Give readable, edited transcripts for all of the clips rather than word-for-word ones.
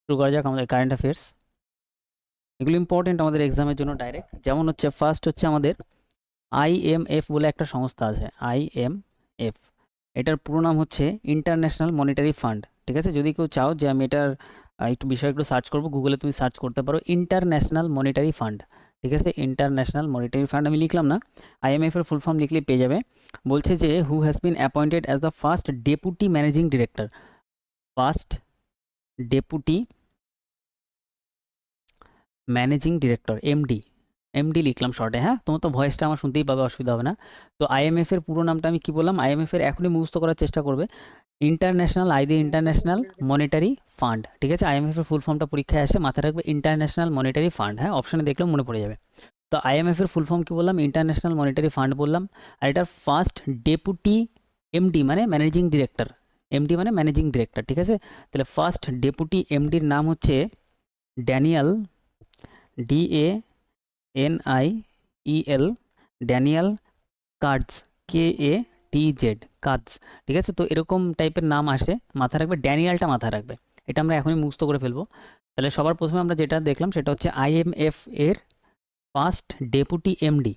শুরু করা যাক আমাদের কারেন্ট অ্যাফেয়ার্স। এগুলো ইম্পর্টেন্ট আমাদের এক্সামের জন্য ডাইরেক্ট। যেমন হচ্ছে ফার্স্ট হচ্ছে আমাদের IMF বলে একটা সংস্থা আছে, IMF। এটার পুরো নাম হচ্ছে ইন্টারন্যাশনাল মনিটারি ফান্ড। ঠিক আছে, যদি কেউ চাও যে আমি এটার একটু বিষয় একটু সার্চ করবো, গুগলে তুমি সার্চ করতে পারো ইন্টারন্যাশনাল মনিটারি ফান্ড। ঠিক আছে, ইন্টারন্যাশনাল মনিটারি ফান্ড আমি লিখলাম না, IMF এর ফুল ফর্ম লিখলে পেয়ে যাবে। বলছে যে who has been appointed as the first deputy managing director. First deputy managing director, MD লিখলাম শর্টে। হ্যাঁ, তোমার তো ভয়েসটা আমার শুনতেই পাবে, অসুবিধা হবে না। তো IMF এর পুরো নামটা আমি কি বললাম, IMF এর এখনই মুখস্থ করার চেষ্টা করবে, ইন্টারন্যাশনাল ইন্টারন্যাশনাল মনিটারি ফান্ড। ঠিক আছে, IMF এর ফুল ফর্মটা পরীক্ষায় আসে, মাথায় রাখবে ইন্টারন্যাশনাল মনিটারি ফান্ড। হ্যাঁ, অপশানে দেখলেও মনে পড়ে যাবে। তো IMF এর ফুল ফর্ম কি বললাম, ইন্টারন্যাশনাল মনিটারি ফান্ড বললাম। আর এটার ফার্স্ট ডেপুটি এমডি মানে ম্যানেজিং ডিরেক্টর, এমডি মানে ম্যানেজিং ডিরেক্টর। ঠিক আছে, তাহলে ফার্স্ট ডেপুটি এমডির নাম হচ্ছে Daniel, DANIEL, Daniel cards, KATZ, cards. ঠিক আছে, তো এরকম টাইপের নাম আসে, মাথায় রাখবে, ড্যানিয়েলটা মাথায় রাখবে। এটা আমরা এখনই মুখস্থ করে ফেলবো। তাহলে সবার প্রথমে আমরা যেটা দেখলাম সেটা হচ্ছে IMF এর ফার্স্ট ডেপুটি এমডি।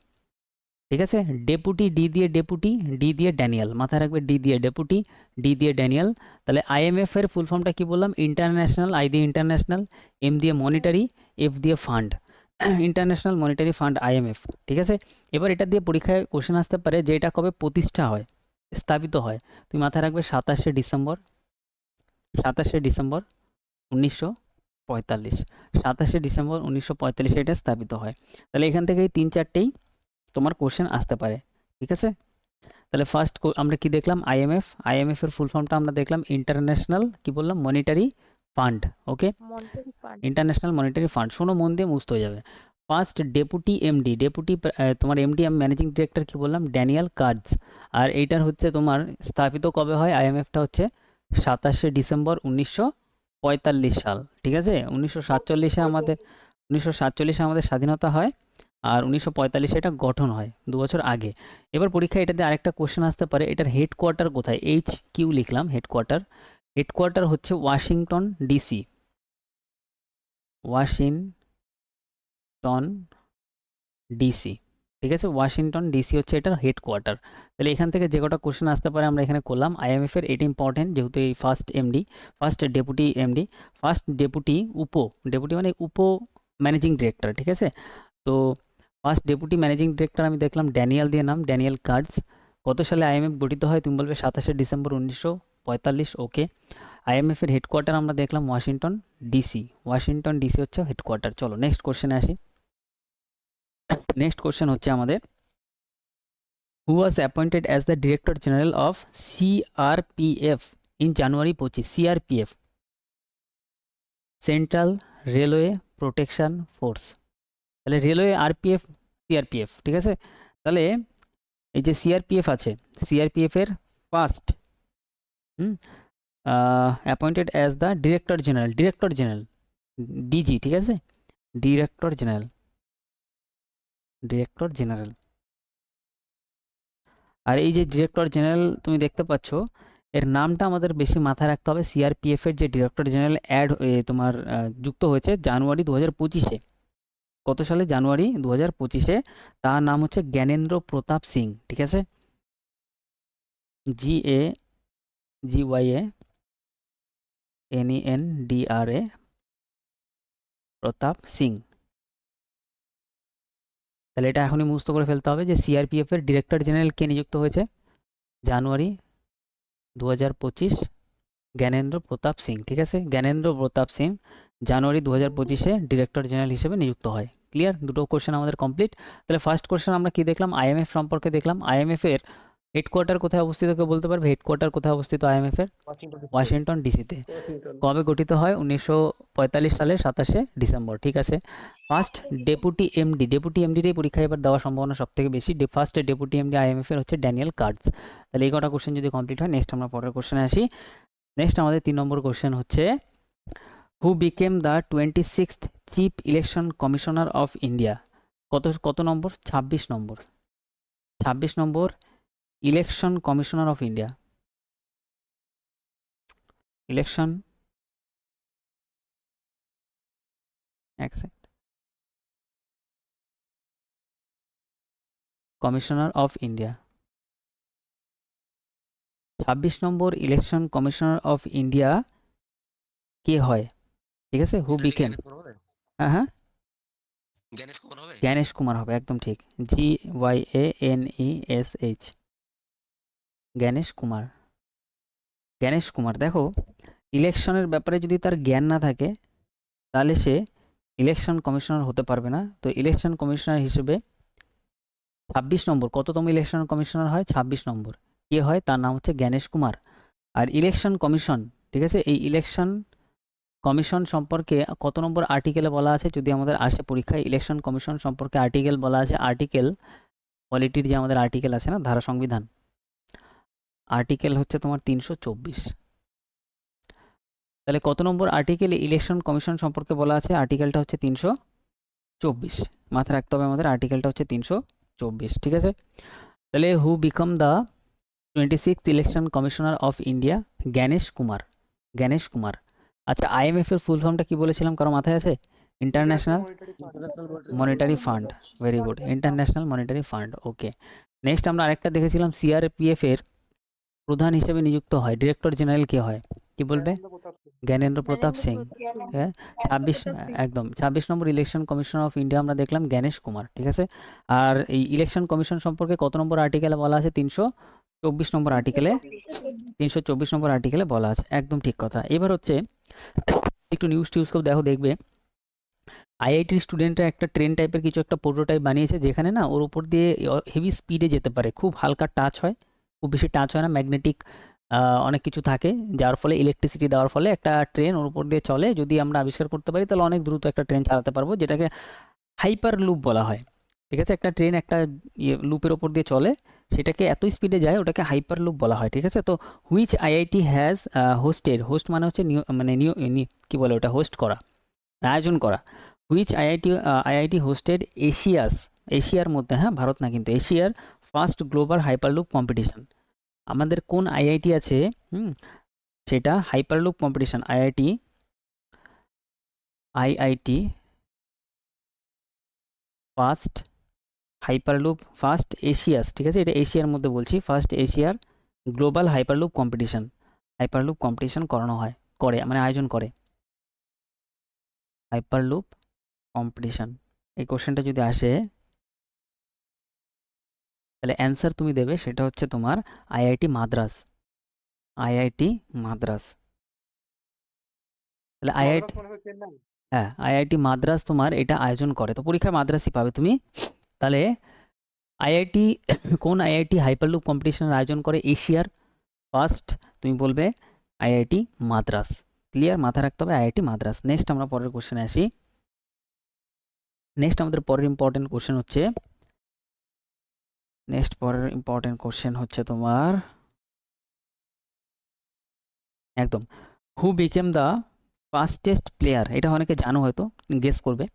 ঠিক আছে, ডেপুটি, ডি দিয়ে ডেপুটি, ডি দিয়ে ড্যানিয়েল, মাথায় রাখবে, ডি দিয়ে ডেপুটি, ডি দিয়ে ড্যানিয়েল। তাহলে IMF এর ফুল ফর্মটা কি বললাম, ইন্টারন্যাশনাল, I দিয়ে ইন্টারন্যাশনাল, এম দিয়ে মনিটারি, এফ দিয়ে fund, international monetary fund, IMF। ঠিক আছে, এবার এটা দিয়ে পরীক্ষায় কোশ্চেন আসতে পারে যে এটা কবে প্রতিষ্ঠা হয়, স্থাপিত হয়। তুমি মাথায় রাখবে 27শে ডিসেম্বর, 27শে ডিসেম্বর 1945, 27শে ডিসেম্বর 1945 এটা স্থাপিত হয়। তাহলে এখান থেকে এই তিন চারটেই তোমার কোশ্চেন আসতে পারে। ঠিক আছে, তাহলে ফার্স্ট আমরা কি দেখলাম, IMF এর ফুল ফর্মটা আমরা দেখলাম ইন্টারন্যাশনাল, কি বললাম, monetary fund. Okay, monetary fund. International monetary fund, শোনো মন দিয়ে, মুখস্থ হয়ে যাবে। ফার্স্ট ডেপুটি এমডি, তোমার এমডি ম্যানেজিং ডিরেক্টর কি বললাম, ড্যানিয়েল কার্ডস। আর এইটার হচ্ছে তোমার স্থাপিত কবে হয়, IMFটা হচ্ছে 27শে ডিসেম্বর 1945 সাল। ঠিক আছে, 1947 আমাদের স্বাধীনতা হয়, আর 1945 এটা গঠন হয়, 2 বছর আগে। এবার পরীক্ষায় এটাতে আরেকটা কোশ্চেন আসতে পারে, এটার হেডকোয়ার্টার কোথায়, HQ লিখলাম, হেডকোয়ার্টার। হেডকোয়ার্টার হচ্ছে ওয়াশিংটন DC, ওয়াশিংটন DC। ঠিক আছে, ওয়াশিংটন DC হচ্ছে এটার হেডকোয়ার্টার। তাহলে এখান থেকে যে কটা কোশ্চেন আসতে পারে আমরা এখানে করলাম। IMF এর এটা ইম্পর্টেন্ট, যেহেতু এই first MD, first deputy MD, first deputy, deputy মানে উপ ম্যানেজিং ডিরেক্টর। ঠিক আছে, তো ফার্স্ট ডেপুটি ম্যানেজিং ডিরেক্টর আমি দেখলাম ড্যানিয়েল দিয়ে নাম, ড্যানিয়েল কার্ডস। কত সালে IMF গঠিত হয়, তুমি বলবে 27শে ডিসেম্বর 1945। ওকে, IMF এর হেডকোয়ার্টার আমরা দেখলাম ওয়াশিংটন DC, ওয়াশিংটন DC হচ্ছে হেডকোয়ার্টার। চলো নেক্সট কোশ্চেনে আসি। নেক্সট কোশ্চেন হচ্ছে আমাদের, who was appointed as the director general of CRPF in January 25, CRPF, central railway protection force. তাহলে রেলওয়ে, RPF, CRPF। ঠিক আছে, তাহলে এই যে CRPF আছে, CRPF এর first appointed as the director general, DG। ঠিক আছে, ডিরেক্টর জেনারেল। আর এই যে ডিরেক্টর জেনারেল তুমি দেখতে পাচ্ছ, এর নামটা আমাদের বেশি মাথায় রাখতে হবে। CRPF এর যে ডিরেক্টর জেনারেল তোমার যুক্ত হয়েছে জানুয়ারি 2025-এ। কত সালে, জানুয়ারি 2025-এ। তার নাম হচ্ছে জ্ঞানেন্দ্র প্রতাপ সিং। ঠিক আছে, GAGYANENDRA, প্রতাপ সিং। তাহলে এটা এখনই মুখস্থ করে ফেলতে হবে যে CRPF এর ডিরেক্টর জেনারেল কে নিযুক্ত হয়েছে, জানুয়ারি 2025, জ্ঞানেন্দ্র প্রতাপ সিং। ঠিক আছে, জ্ঞানেন্দ্র প্রতাপ সিং জানুয়ারি 2025-এ ডিরেক্টর জেনারেল হিসেবে নিযুক্ত হয়। ক্লিয়ার, দুটো কোশ্চেন আমাদের কমপ্লিট। তাহলে ফার্স্ট কোশ্চেন আমরা কি দেখলাম, IMF সম্পর্কে দেখলাম। IMF এর হেডকোয়ার্টার কোথায় অবস্থিত, কেউ বলতে পারবে হেডকোয়ার্টার কোথায় অবস্থিত IMF এর? ওয়াশিংটন ডিসিতে। ওয়াশিংটন DCতে। ওয়াশিংটন। কবে গঠিত হয়, 1945 সালের 27শে ডিসেম্বর। ঠিক আছে, ফার্স্ট ডেপুটি এমডিটাই পরীক্ষায় এবার দেওয়ার সম্ভাবনা সব থেকে বেশি। ফার্স্ট ডেপুটি এমডি IMF এর হচ্ছে ড্যানিয়েল কার্ডস। তাহলে এই কটা কোশ্চেন যদি কমপ্লিট হয়, নেক্সট আমরা পরের কোশ্চেনে আসি। নেক্সট আমাদের 3 নম্বর কোশ্চেন হচ্ছে, who became the 26th chief election commissioner of India. কত নম্বর, 26 নম্বর, 26 নম্বর election commissioner of India, election এক সেকেন্ড। কমিশনার অফ ইন্ডিয়া, 26 নম্বর ইলেকশন কমিশনার অফ ইন্ডিয়া কে হয়? ঠিক আছে, হু বিকেম, হ্যাঁ হ্যাঁ, জ্ঞানেশ কুমার হবে, একদম ঠিক, GYANESH, জ্ঞানেশ কুমার। জ্ঞানেশ কুমার, দেখো ইলেকশনের ব্যাপারে যদি তার জ্ঞান না থাকে তাহলে সে ইলেকশন কমিশনার হতে পারবে না। তো ইলেকশন কমিশনার হিসেবে 26 নম্বর, কততম ইলেকশন কমিশনার হয়? 26 নম্বর কে হয়? তার নাম হচ্ছে জ্ঞানেশ কুমার। আর ইলেকশন কমিশন, ঠিক আছে, এই ইলেকশন কমিশন সম্পর্কে কত নম্বর আর্টিকেলে বলা আছে? যদি আমাদের আসে পরীক্ষায় ইলেকশন কমিশন সম্পর্কে আর্টিকেল বলা আছে, আর্টিকেল পলিটির যে আমাদের আর্টিকেল আছে না, ধারা সংবিধান, আর্টিকেল হচ্ছে তোমার 324। তাহলে কত নম্বর আর্টিকেলে ইলেকশন কমিশন সম্পর্কে বলা আছে? আর্টিকেলটা হচ্ছে 324, মাথায় রাখতে হবে আমাদের, আর্টিকেলটা হচ্ছে 324, ঠিক আছে। তাহলে who become the 26th election commissioner of India? Gyanesh Kumar, Gyanesh Kumar. আচ্ছা, IMF এর ফুল ফর্মটা কি বলেছিলাম, কারো মাথায় আছে? International monetary fund, very good, international monetary fund, okay. Next আমরা আরেকটা দেখেছিলাম, CRPF এর প্রধান হিসেবে নিযুক্ত হয়, ডিরেক্টর জেনারেল কে হয়? কি বলবে? জ্ঞানেন্দ্র প্রতাপ সিং, হ্যাঁ। 26, একদম 26 নম্বর ইলেকশন কমিশনার অফ ইন্ডিয়া আমরা দেখলাম জ্ঞানেশ কুমার, ঠিক আছে। আর এই ইলেকশন কমিশন সম্পর্কে কত নম্বর আর্টিকেলে বলা আছে? 324 নম্বর আর্টিকেলে, 324 নম্বর আর্টিকেলে বলা আছে, একদম ঠিক কথা। এবার হচ্ছে একটু নিউজ টিউজকেও দেখো, দেখবে IIT স্টুডেন্টরা একটা ট্রেন টাইপের কিছু একটা প্রোটোটাইপ বানিয়েছে, যেখানে না ওর উপর দিয়ে হেভি স্পিডে যেতে পারে, খুব হালকা টাচ হয়, খুব বেশি টাচ হয় না, ম্যাগনেটিক অনেক কিছু থাকে, যার ফলে ইলেকট্রিসিটি দেওয়ার ফলে একটা ট্রেন ওর উপর দিয়ে চলে। যদি আমরা আবিষ্কার করতে পারি তাহলে অনেক দ্রুত একটা ট্রেন চালাতে পারবো, যেটাকে হাইপার লুপ বলা হয়, ঠিক আছে। একটা ট্রেন একটা লুপের ওপর দিয়ে চলে, সেটাকে এত স্পিডে যায়, ওটাকে হাইপার লুপ বলা হয়, ঠিক আছে। তো which IIT has hosted, host মানে হচ্ছে মানে কি বলে ওটা, হোস্ট করা, আয়োজন করা, হুইচ IIT হোস্টেড এশিয়ার মধ্যে, হ্যাঁ ভারত না কিন্তু, এশিয়ার ফার্স্ট গ্লোবাল হাইপারলুপ কম্পিটিশন। আমাদের কোন IIT আছে, সেটা hyperloop competition, IIT first hyperloop, first Asia's, ঠিক আছে, এটা এশিয়ার মধ্যে বলছি, ফার্স্ট এশিয়ার গ্লোবাল হাইপারলুপ কম্পিটিশন করানো হয়, করে মানে আয়োজন করে, হাইপারলুপ কম্পিটিশন। এই কোশ্চেনটা যদি আসে তাহলে অ্যান্সার তুমি দেবে, সেটা হচ্ছে তোমার IIT মাদ্রাস, IIT মাদ্রাস। তাহলে হ্যাঁ, IIT মাদ্রাস তোমার এটা আয়োজন করে, তো পরীক্ষায় মাদ্রাসই পাবে তুমি। তাহলে IIT কোন IIT হাইপারলুপ কম্পিটিশনের আয়োজন করে এশিয়ার ফার্স্ট? তুমি বলবে IIT মাদ্রাস, ক্লিয়ার, মাথায় রাখতে হবে IIT মাদ্রাস। নেক্সট আমরা পরের কোশ্চেনে আসি। নেক্সট আমাদের পরের ইম্পর্টেন্ট কোশ্চেন হচ্ছে তোমার একদম, who became the fastest player? এটা অনেকে জানো, হয়তো গেস করবে।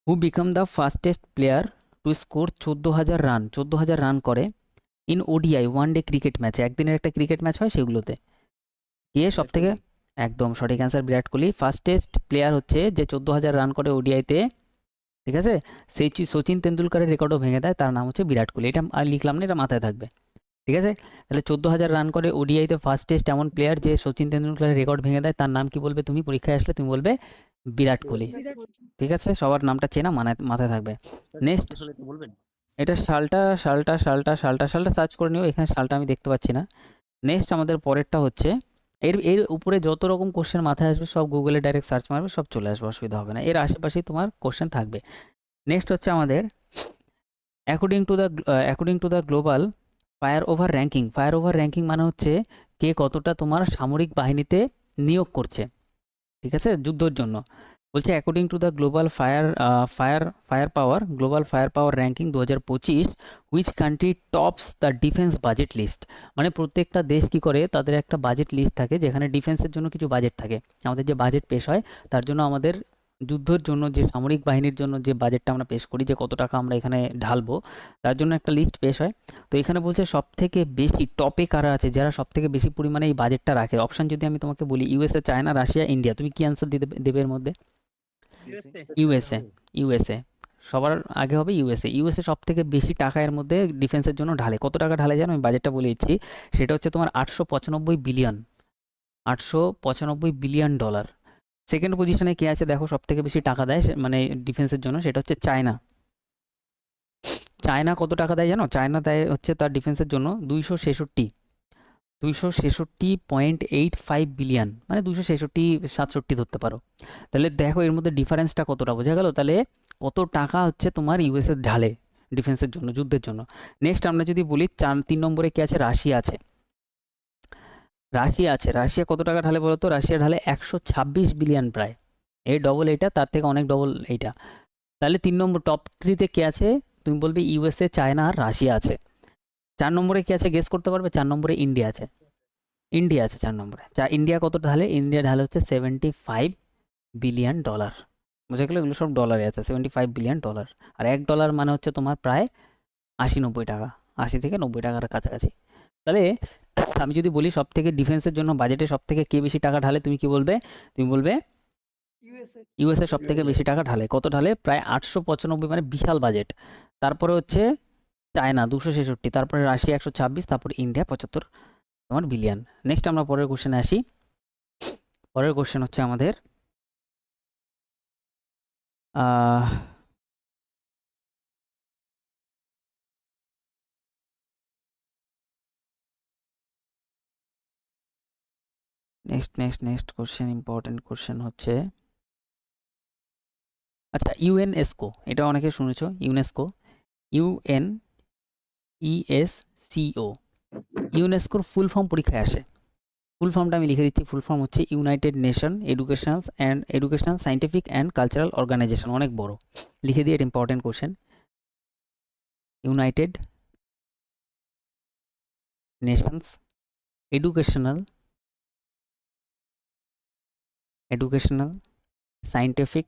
Who become the fastest player to score 14,000 run করে in ODI one day cricket ম্যাচে? একদিনের একটা ক্রিকেট ম্যাচ হয় সেগুলোতে, কে সব থেকে? একদম সঠিক answer, Virat Kohli. Fastest player হচ্ছে যে 14,000 রান করে ODIতে, ঠিক আছে, সেই সচিন তেন্ডুলকারের রেকর্ডও ভেঙে দেয়, তার নাম হচ্ছে বিরাট কোহলি। এটা আর লিখলাম না, এটা মাথায় থাকবে, ঠিক আছে। তাহলে 14,000 রান করে ODIতে ফাস্টেস্ট এমন প্লেয়ার যে সচিন তেন্ডুলকারের রেকর্ড ভেঙে দেয়, তার নাম কি বলবে তুমি? পরীক্ষায় আসলে তুমি বলবে বিরাট কোহলি, ঠিক আছে। সবার নামটা চেনা, মাথায় থাকবে। নেক্সট, এটা সালটা সার্চ করে নিও, এখানে সালটা আমি দেখতে পাচ্ছি না। নেক্সট আমাদের পরেরটা হচ্ছে, এর এর উপরে যত রকম কোশ্চেন মাথায় আসবে সব গুগলে ডাইরেক্ট সার্চ মারবে, সব চলে আসবে, অসুবিধা হবে না, এর আশেপাশেই তোমার কোশ্চেন থাকবে। নেক্সট হচ্ছে আমাদের according to the global fire over ranking মানে হচ্ছে কে কতটা তোমার সামরিক বাহিনীতে নিয়োগ করছে, ঠিক আছে, যুদ্ধের জন্য। বলছে according to the global firepower ranking 2025, which country tops the defence budget list? মানে প্রত্যেকটা দেশ কি করে, তাদের একটা বাজেট লিস্ট থাকে, যেখানে ডিফেন্সের জন্য কিছু বাজেট থাকে, আমাদের যে বাজেট পেশ হয়, তার জন্য আমাদের যুদ্ধের জন্য যে সামরিক বাহিনীর জন্য যে বাজেটটা আমরা পেশ করি, যে কত টাকা আমরা এখানে ঢালবো, তার জন্য একটা লিস্ট পেশ হয়। তো এখানে বলছে সব থেকে বেশি টপে কারা আছে, যারা সব থেকে বেশি পরিমাণে এই বাজেটটা রাখে। অপশন যদি আমি তোমাকে বলি, USA, চায়না, রাশিয়া, ইন্ডিয়া, তুমি কি অ্যান্সার দেবে এর মধ্যে? ইউএসএ। ইউএসএ সবার আগে হবে ইউএসএ। ইউএসএ সব থেকে বেশি টাকা এর মধ্যে ডিফেন্সের জন্য ঢালে। কত টাকা ঢালে জানো? আমি বাজেটটা বলে দিচ্ছি। সেটা হচ্ছে তোমার 895 বিলিয়ন, $895 বিলিয়ন। সেকেন্ড পজিশনে কে আছে দেখো, সব থেকে বেশি টাকা দেয় মানে ডিফেন্সের জন্য, সেটা হচ্ছে চায়না। চায়না কত টাকা দেয় জানো? চায়না দেয় হচ্ছে তার ডিফেন্সের জন্য 266.85 বিলিয়ন, মানে 266-67 ধরতে পারো। তাহলে দেখো এর মধ্যে ডিফারেন্সটা কতটা, বোঝা গেল? তাহলে কত টাকা হচ্ছে তোমার ইউএসএ ঢালে ডিফেন্সের জন্য, যুদ্ধের জন্য। নেক্সট আমরা যদি বলি 3 নম্বরে কে আছে? রাশিয়া আছে। রাশিয়া আছে। রাশিয়া কত টাকা ঢালে বলো তো? রাশিয়া ঢালে 126 বিলিয়ন, প্রায় এই ডবল, এইটা তার থেকে অনেক ডবল এইটা। তাহলে 3 নম্বর, টপ 3-তে কে আছে? তুমি বলবে ইউএসএ, চায়না আর রাশিয়া আছে। 4 নম্বরে কে আছে গেস করতে পারবে? 4 নম্বরে ইন্ডিয়া আছে। ইন্ডিয়া আছে 4 নম্বরে। ইন্ডিয়া কত ঢালে? ইন্ডিয়া ঢালে হচ্ছে $75 বিলিয়ন। বুঝে গেলো? এগুলো সব ডলারে আছে। $75 বিলিয়ন। আর $1 মানে হচ্ছে তোমার প্রায় 80-90 টাকা, 80 থেকে 90 টাকার কাছাকাছি। তাহলে আমি যদি বলি সব থেকে ডিফেন্সের জন্য বাজেটে সব থেকে কে বেশি টাকা ঢালে, তুমি কি বলবে? তুমি বলবে ইউএসএ সব থেকে বেশি টাকা ঢালে। কত ঢালে? প্রায় 895, মানে বিশাল বাজেট। তারপরে হচ্ছে চায়না 266, তারপরে রাশিয়া 126, তারপর ইন্ডিয়া 75 তোমার বিলিয়ন। নেক্সট আমরা পরের কোশ্চেনে আসি। পরের কোশ্চেন হচ্ছে আমাদের নেক্সট কোশ্চেন, ইম্পর্টেন্ট কোশ্চেন হচ্ছে, আচ্ছা ইউএনএসকো, এটা অনেকে শুনেছো। ইউনেস্কো, ইউএনইএসসিও, ইউনেস্কোর ফুল ফর্ম পরীক্ষায় আসে। ফুল ফর্মটা আমি লিখে দিচ্ছি। ফুল ফর্ম হচ্ছে United Nation Educational Scientific and Cultural Organisation. অনেক বড়, লিখে দিয়ে, এটা important question. United Nations Educational Scientific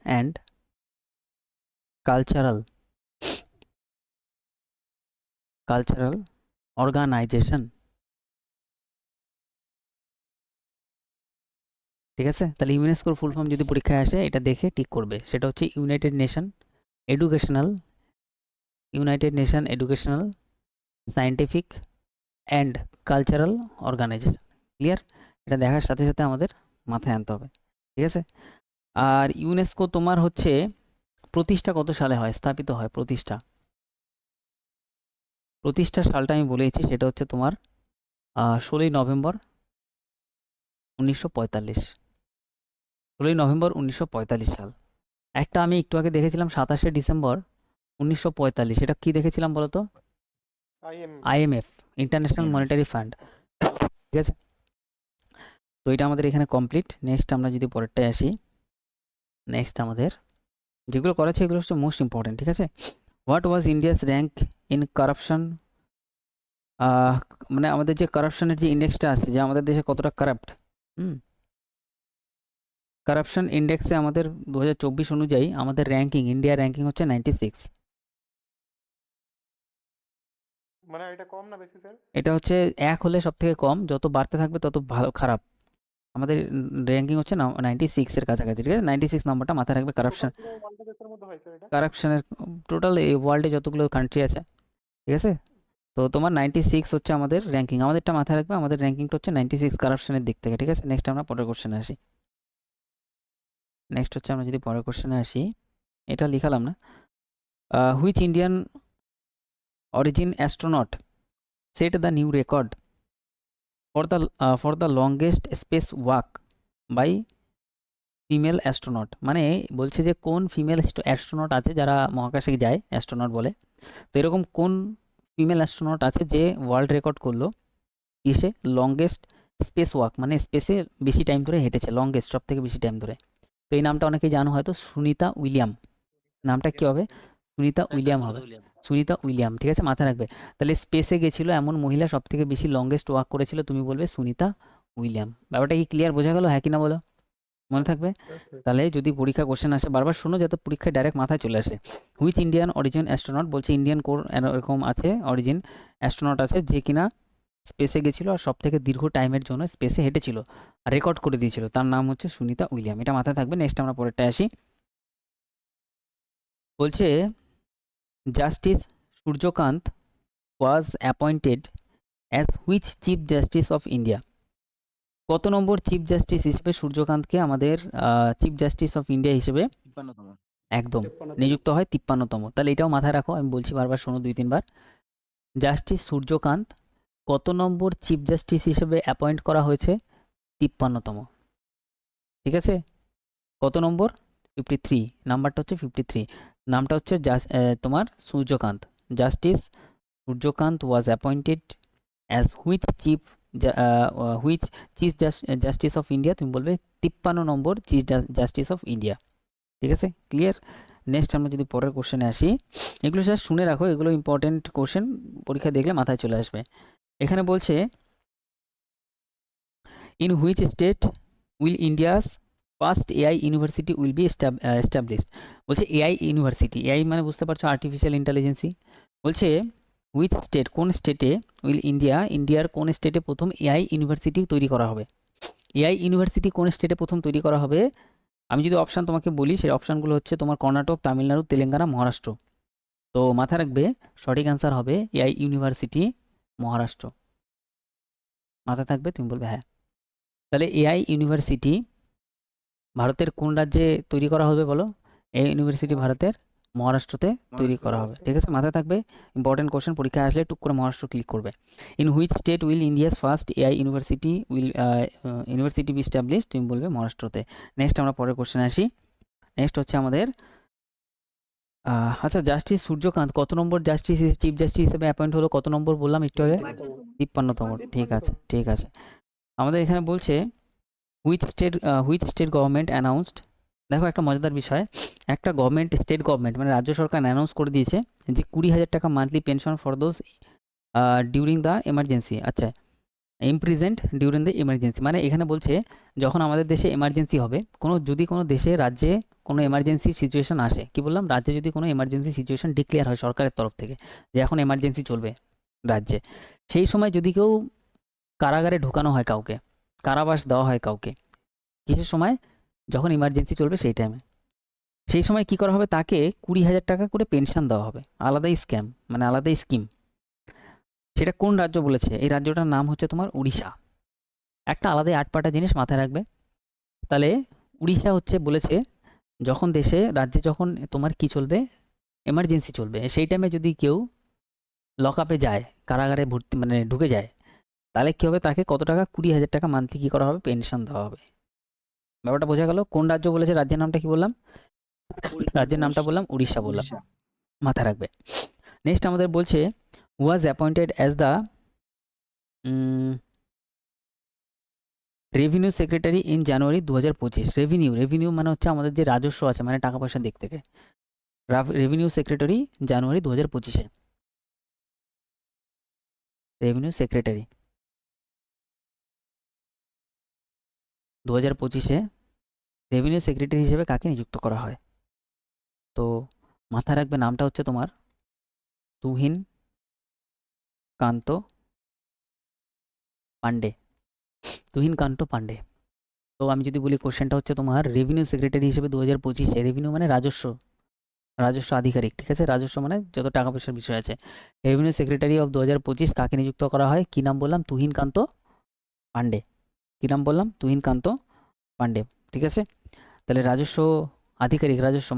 and Cultural Organisation. ঠিক আছে? তাহলে ইউনেস্কোর ফুল ফর্ম যদি পরীক্ষায় আসে, এটা দেখে টিক করবে। সেটা হচ্ছে United Nation Educational Scientific and Cultural Organisation. Clear? এটা দেখার সাথে সাথে আমাদের মাথায় আনতে হবে। ঠিক আছে? আর ইউনেস্কো তোমার হচ্ছে প্রতিষ্ঠা কত সালে হয়, স্থাপিত হয়? প্রতিষ্ঠার সালটা আমি বলেছি, সেটা হচ্ছে তোমার 16ই নভেম্বর 1945। 16ই নভেম্বর 1945 সাল। একটা আমি একটু আগে দেখেছিলাম 27শে ডিসেম্বর 1945। এটা কি দেখেছিলাম বলো তো? IMF, international monetary fund. ঠিক আছে? তো এটা আমাদের এখানে কমপ্লিট। নেক্সট আমরা যদি পরেরটায় আসি, নেক্সট আমাদের যেগুলো করা আছে এগুলো হচ্ছে মোস্ট ইম্পর্টেন্ট। ঠিক আছে? What was India's rank in corruption? মানে আমাদের যে কারাপশনের যে ইন্ডেক্সটা আছে, যে আমাদের দেশে কতটা কারাপ্ট, কারাপশন ইন্ডেক্সে আমাদের 2024 অনুযায়ী আমাদের র্যাঙ্কিং, ইন্ডিয়া র্যাঙ্কিং হচ্ছে 96। মানে এটা কম না বেশি স্যার? এটা হচ্ছে 1 হলে সব থেকে কম, যত বাড়তে থাকবে তত ভালো, খারাপ। আমাদের র্যাঙ্কিং হচ্ছে 96 এর কাছাকাছি। ঠিক আছে? 96 নম্বরটা মাথায় রাখবে। কারাপশনের টোটাল এই ওয়ার্ল্ডে যতগুলো কান্ট্রি আছে, ঠিক আছে, তো তোমার 96 হচ্ছে আমাদের র্যাঙ্কিং। আমাদেরটা মাথায় রাখবে, আমাদের র্যাঙ্কিংটা হচ্ছে 96 কারাপশনের দিক থেকে। ঠিক আছে? নেক্সট আমরা পরের কোশ্চেনে আসি। নেক্সট হচ্ছে আমরা যদি পরের কোশ্চেনে আসি, এটা লিখালাম না। Which Indian origin astronaut set the new record for the longest spacewalk by female astronaut? মানে বলছে যে কোন ফিমেল অ্যাস্ট্রোনট আছে যারা মহাকাশে যায়, অ্যাস্ট্রোনট বলে। তো এরকম কোন ফিমেল অ্যাস্ট্রোনট আছে যে ওয়ার্ল্ড রেকর্ড করলো কিসে? লংগেস্ট স্পেস ওয়াক, মানে স্পেসে বেশি টাইম ধরে হেঁটেছে, লংগেস্ট, সব থেকে বেশি টাইম ধরে। তো এই নামটা অনেকেই জানো হয়তো, সুনিতা উইলিয়াম। নামটা কি হবে? সুনিতা উইলিয়াম হবে। সুনিতা উইলিয়াম। ঠিক আছে? মাথায় রাখবে। তাহলে স্পেসে গেছিল এমন মহিলা সব থেকে বেশি লংগেস্ট ওয়াক করেছিল, তুমি বলবে সুনিতা উইলিয়াম। ব্যাপারটা কি ক্লিয়ার, বোঝা গেল? হ্যাঁ কি না বলো? মনে থাকবে? তাহলে যদি পরীক্ষা কোশ্চেন আসে, বারবার শোনো যাতে পরীক্ষায় ডাইরেক্ট মাথায় চলে আসে। হুইচ ইন্ডিয়ান অরিজিন অ্যাস্ট্রোনট, বলছে ইন্ডিয়ান কোর এরকম আছে অরিজিন অ্যাস্ট্রোনট আছে যে কিনা স্পেসে গেছিল আর সব থেকে দীর্ঘ টাইমের জন্য স্পেসে হেঁটেছিল আর রেকর্ড করে দিয়েছিল, তার নাম হচ্ছে সুনিতা উইলিয়াম। এটা মাথায় থাকবে। নেক্সট আমরা পরেরটা আসি। বলছে Justice Suryakant was appointed as which Chief Justice of India? কত নম্বর চিফ জাস্টিস হিসেবে সূর্যকান্তকে আমাদের চিফ জাস্টিস অফ ইন্ডিয়া হিসেবে 53তম। একদম 53 নিযুক্ত হয়? 53তম। তাহলে এটাও মাথায় রাখো, আমি বলছি বারবার, শোনো 2-3 বার। জাস্টিস সূর্যকান্ত কত নম্বর চিফ জাস্টিস হিসেবে অ্যাপয়েন্ট করা হয়েছে? 53তম। ঠিক আছে, কত নম্বর? 53, নাম্বারটা হচ্ছে 53, নামটা হচ্ছে তোমার Suryakant. Justice Suryakant was appointed as which Chief Justice of India? তুমি বলবে 53 number Chief Justice of India. ঠিক আছে, ক্লিয়ার? নেক্সট আমরা যদি পরের কোশ্চেনে আসি, এগুলো জাস্ট শুনে রাখো, এগুলো ইম্পর্টেন্ট কোশ্চেন, পরীক্ষা দেখলে মাথায় চলে আসবে। এখানে বলছে in which state will India's first AI university will be established? বলছে এআই ইউনিভার্সিটি, এআই মানে বুঝতে পারছো আর্টিফিশিয়াল ইন্টেলিজেন্সি। বলছে হুইচ স্টেট, কোন স্টেটে, উইল ইন্ডিয়ার কোন স্টেটে প্রথম এআই ইউনিভার্সিটি তৈরি করা হবে? এআই ইউনিভার্সিটি কোন স্টেটে প্রথম তৈরি করা হবে? আমি যদি অপশান তোমাকে বলি, সেই অপশানগুলো হচ্ছে তোমার কর্ণাটক, তামিলনাড়ু, তেলেঙ্গানা, মহারাষ্ট্র। তো মাথায় রাখবে সঠিক অ্যান্সার হবে এআই ইউনিভার্সিটি মহারাষ্ট্র। মাথায় থাকবে, তুমি বলবে হ্যাঁ। তাহলে এআই ইউনিভার্সিটি ভারতের কোন রাজ্যে তৈরি করা হবে বলো? এই ইউনিভার্সিটি ভারতের মহারাষ্ট্রতে তৈরি করা হবে। ঠিক আছে, মাথায় থাকবে, ইম্পর্টেন্ট কোশ্চেন, পরীক্ষায় আসলে টুক করে মহারাষ্ট্র ক্লিক করবে। In which state will India's first AI university be establish? তুমি বলবে মহারাষ্ট্রতে। নেক্সট আমরা পরের কোশ্চেনে আসি। নেক্সট হচ্ছে আমাদের আচ্ছা, জাস্টিস সূর্যকান্ত কত নম্বর জাস্টিস চিফ জাস্টিস হিসেবে অ্যাপয়েন্ট হলো? কত নম্বর বললাম একটু আগে? 53তম। ঠিক আছে, ঠিক আছে। আমাদের এখানে বলছে হুইচ স্টেট গভর্নমেন্ট অ্যানাউন্সড? দেখো একটা মজাদার বিষয়, একটা গভর্নমেন্ট, স্টেট গভর্নমেন্ট মানে রাজ্য সরকার অ্যানাউন্স করে দিয়েছে যে 20,000 টাকা monthly pension for those during the emergency. আচ্ছা, ইমপ্রিজেন্ট ডিউরিং দ্য এমার্জেন্সি মানে এখানে বলছে যখন আমাদের দেশে এমার্জেন্সি হবে, যদি কোনো দেশে, রাজ্যে কোনো এমার্জেন্সি সিচুয়েশন আসে, কি বললাম, রাজ্যে যদি কোনো এমার্জেন্সি সিচুয়েশন ডিক্লেয়ার হয় সরকারের তরফ থেকে যে এখন এমার্জেন্সি চলবে রাজ্যে, সেই সময় যদি কেউ কারাগারে ঢোকানো হয় কাউকে, কারাবাস দেওয়া হয় কাউকে, কিসের সময়? যখন ইমার্জেন্সি চলবে সেই টাইমে, সেই সময় কি করা হবে? তাকে 20,000 টাকা করে পেনশন দেওয়া হবে, আলাদাই স্ক্যাম, মানে আলাদাই স্কিম। সেটা কোন রাজ্য বলেছে? এই রাজ্যটার নাম হচ্ছে তোমার উড়িষ্যা। একটা আলাদাই আটপাটা জিনিস মাথায় রাখবে। তাহলে উড়িষ্যা হচ্ছে বলেছে যখন রাজ্যে যখন তোমার কি চলবে, এমার্জেন্সি চলবে, সেই টাইমে যদি কেউ লক আপে যায়, কারাগারে ভর্তি মানে ঢুকে যায়, তাহলে কী হবে? তাকে কত টাকা? 20,000 টাকা মান্থলি কী করা হবে? পেনশন দেওয়া হবে। ব্যাপারটা বোঝা গেল? কোন রাজ্য বলেছে? রাজ্যের নামটা কি বললাম? রাজ্যের নামটা বললাম উড়িষ্যা বললাম, মাথায় রাখবে। নেক্সট আমাদের বলছে ওয়াজ appointed as the revenue secretary in January 2025। Revenue মানে হচ্ছে আমাদের যে রাজস্ব আছে, মানে টাকা পয়সার দিক থেকে, রেভিনিউ সেক্রেটারি জানুয়ারি 2025-এ। রেভিনিউ সেক্রেটারি 2025-এ রেভিনিউ সেক্রেটারি হিসেবে কাকে নিযুক্ত করা হয়? তো মাথায় রাখবে নামটা হচ্ছে তোমার তুহিন কান্ত পান্ডে। তুহিন কান্ত পান্ডে। তো আমি যদি বলি কোশ্চেনটা হচ্ছে তোমার রেভিনিউ সেক্রেটারি হিসেবে 2025-এ, রেভিনিউ মানে রাজস্ব আধিকারিক, ঠিক আছে, রাজস্ব মানে যত টাকা পয়সার বিষয় আছে, রেভিনিউ সেক্রেটারি অফ 2025 কাকে নিযুক্ত করা হয়? কি নাম বললাম? তুহিন কান্ত পান্ডে। কি নাম বললাম? তুহিন কান্ত পান্ডে। ঠিক আছে, তাহলে রাজস্ব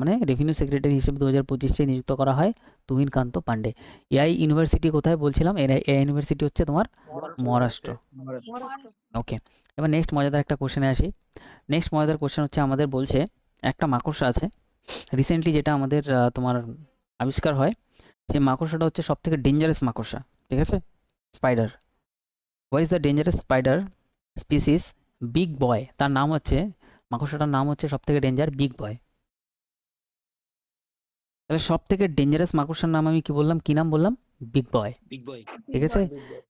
মানে রেভিনিউ সেক্রেটারি হিসেবে 2025-এ নিযুক্ত করা হয় তুহিন কান্ত পান্ডে। এআই ইউনিভার্সিটি কোথায় বলছিলাম? এআই ইউনিভার্সিটি হচ্ছে তোমার মহারাষ্ট্র। ওকে, এবার নেক্সট মজাদার একটা কোশ্চেনে আসি। নেক্সট মজাদার কোশ্চেন হচ্ছে আমাদের বলছে একটা মাকড়সা আছে রিসেন্টলি, যেটা আমাদের তোমার আবিষ্কার হয়, সেই মাকড়সাটা হচ্ছে সব থেকে ডেঞ্জারাস মাকড়সা, ঠিক আছে, spider. What is the dangerous spider species? Big boy, তার নাম হচ্ছে, মাকড়সাটার নাম হচ্ছে সব থেকে ডেঞ্জার বিগ বয়। তাহলে সব থেকে ডেঞ্জারাস মাকড়সার নাম আমি কি বললাম? কি নাম বললাম? Big boy. ঠিক আছে,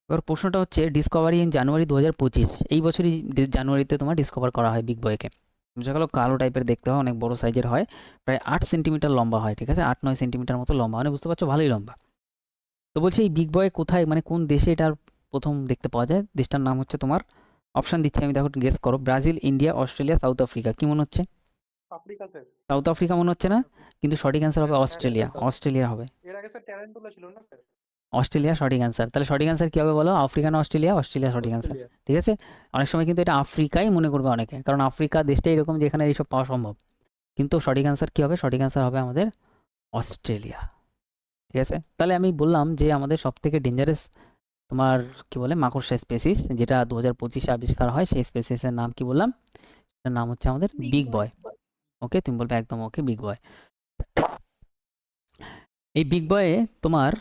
এবার প্রশ্নটা হচ্ছে ডিসকভারি ইন জানুয়ারি 2025, এই বছরই জানুয়ারিতে তোমার ডিসকভার করা হয় বিগ বয়কে। বোঝা গেল? কালো টাইপের দেখতে হয়, অনেক বড় সাইজের হয়, প্রায় 8 সেন্টিমিটার লম্বা হয়, ঠিক আছে, 8-9 সেন্টিমিটার মতো লম্বা, মানে বুঝতে পারছো ভালোই লম্বা। তো বলছি এই বিগ বয় কোথায়, মানে কোন দেশে এটার প্রথম দেখতে পাওয়া যায়। দেশটার নাম হচ্ছে তোমার, অপশন দিচ্ছি আমি, দেখো গেস করো, Brazil, India, Australia, south Africa. কি মনে হচ্ছে? Africa sir. সাউথ আফ্রিকা মনে হচ্ছে না, কিন্তু সঠিক অ্যান্সার হবে হ্যাঁ অস্ট্রেলিয়া। স্যার। অস্ট্রেলিয়া হবে, এর আগে স্যার ট্যারেন্টুলা ছিল না স্যার? অস্ট্রেলিয়া সঠিক অ্যান্সার। তাহলে সঠিক অ্যান্সার কী হবে বলো? আফ্রিকা না অস্ট্রেলিয়া? অস্ট্রেলিয়া সঠিক অ্যান্সার। অস্ট্রেলিয়া। ঠিক আছে, অনেক সময় কিন্তু এটা আফ্রিকাই মনে করবে অনেকে, কারণ আফ্রিকা দেশটাই এরকম যেখানে এইসব পাওয়া সম্ভব। কিন্তু সঠিক অ্যান্সার কী হবে? সঠিক অ্যান্সার হবে আমাদের অস্ট্রেলিয়া। ঠিক আছে, তাহলে আমি বললাম যে আমাদের সব থেকে ডেঞ্জারাস তোমার কি বলে মাকড়সা স্পেসিস, যেটা 2025-এ আবিষ্কার হয়, সেই স্পেসিসের নাম কি বললাম? এটার নাম হচ্ছে আমাদের বিগ বয়। ওকে, তুমি বলবে একদম ওকে, বিগ বয়। এই বিগ বয়ে তোমার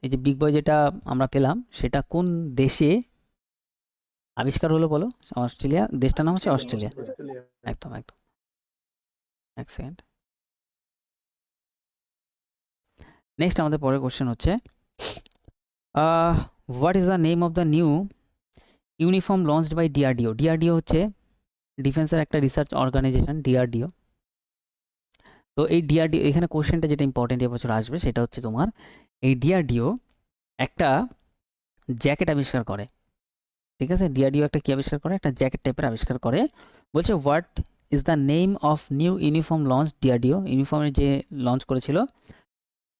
এই যে বিগ বয় যেটা আমরা পেলাম, সেটা কোন দেশে আবিষ্কার হলো বলো? অস্ট্রেলিয়া, দেশটার নাম হচ্ছে অস্ট্রেলিয়া। অস্ট্রেলিয়া। একদম একদম, এক সেকেন্ড। নেক্সট আমাদের পরের কোশ্চেন হচ্ছে, what is the name of the new uniform launched by DRDO? DRDO হচ্ছে ডিফেন্সের একটা রিসার্চ অর্গানাইজেশন, ডিআরডিও। তো এই ডিআরডিও, এখানে কোশ্চেনটা যেটা ইম্পর্টেন্ট এবছর আসবে সেটা হচ্ছে তোমার, এই ডিআরডিও একটা জ্যাকেট আবিষ্কার করে। ঠিক আছে, ডিআরডিও একটা কি আবিষ্কার করে? একটা জ্যাকেট টাইপের আবিষ্কার করে। বলছে what is the name of new uniform launch DRDO? ইউনিফর্মের যে লঞ্চ করেছিল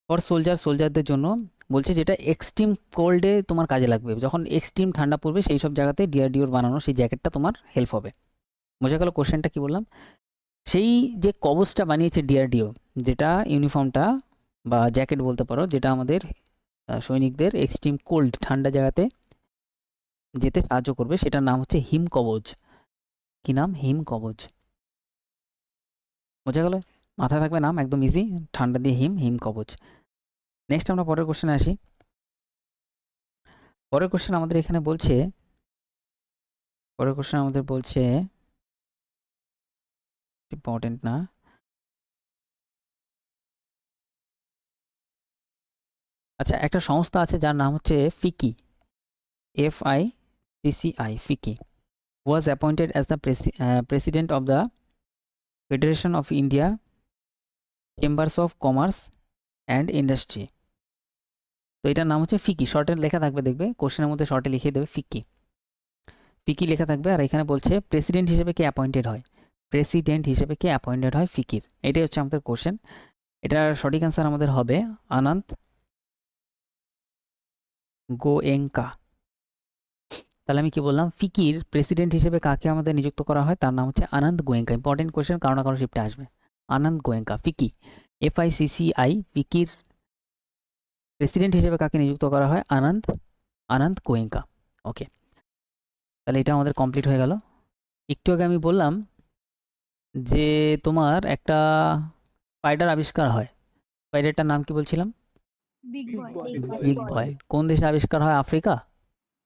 ফর সোলজারদের জন্য, বলছে যেটা এক্সট্রিম কোল্ডে তোমার কাজে লাগবে, যখন এক্সট্রিম ঠান্ডা পড়বে সেই সব জায়গাতে ডিআরডিওর বানানো সেই জ্যাকেটটা তোমার হেল্প হবে। বোঝা গেল কোশ্চেনটা কি বললাম? সেই যে কবচটা বানিয়েছে ডিআরডিও, যেটা ইউনিফর্মটা বা জ্যাকেট বলতে পারো, যেটা আমাদের সৈনিকদের এক্সট্রিম কোল্ড ঠান্ডা জায়গাতে যেতে সাহায্য করবে, সেটার নাম হচ্ছে হিম কবচ। কি নাম? হিম কবচ। বোঝা গেল? মাথায় থাকবে নাম, একদম ইজি, ঠান্ডা দিয়ে হিম, হিম কবচ। নেক্সট আমরা পরের কোশ্চেনে আসি। পরের কোশ্চেন আমাদের এখানে বলছে, পরের কোশ্চেন আমাদের বলছে, ইম্পর্টেন্ট না, আচ্ছা, একটা সংস্থা আছে যার নাম হচ্ছে ফিকি, FICCI, ফিকি was appointed as the president of the Federation of India Chambers of Commerce and Industry। তো এটার নাম হচ্ছে ফিকি, শর্টে লেখা থাকবে, দেখবে কোশ্চেনের মধ্যে শর্টে লিখে দেবে ফিকি, ফিকি লেখা থাকবে। আর এখানে বলছে প্রেসিডেন্ট হিসেবে কে অ্যাপয়েন্টেড হয়? প্রেসিডেন্ট হিসেবে কে অ্যাপয়েন্টেড হয় ফিকির? এটাই হচ্ছে আমাদের কোশ্চেন। এটার সঠিক অ্যান্সার আমাদের হবে আনন্ত গোয়েঙ্কা। তাহলে আমি কি বললাম? ফিকির প্রেসিডেন্ট হিসেবে কাকে আমাদের নিযুক্ত করা হয়? তার নাম হচ্ছে আনন্দ গোয়েঙ্কা। ইম্পর্টেন্ট কোশ্চেন, কারো না কারো শিফটে আসবে। আনন্দ গোয়েঙ্কা, ফিকি, FICCI, ফিকির প্রেসিডেন্ট হিসেবে কাকে নিযুক্ত করা হয়? আনন্দ গোয়েঙ্কা। ওকে, তাহলে এটা আমাদের কমপ্লিট হয়ে গেল। একটু আগে আমি বললাম যে তোমার একটা স্পাইডার আবিষ্কার হয়, স্পাইডারটার নাম কি বলছিলাম? Big boy. Big boy. কোন দেশে আবিষ্কার হয়? আফ্রিকা?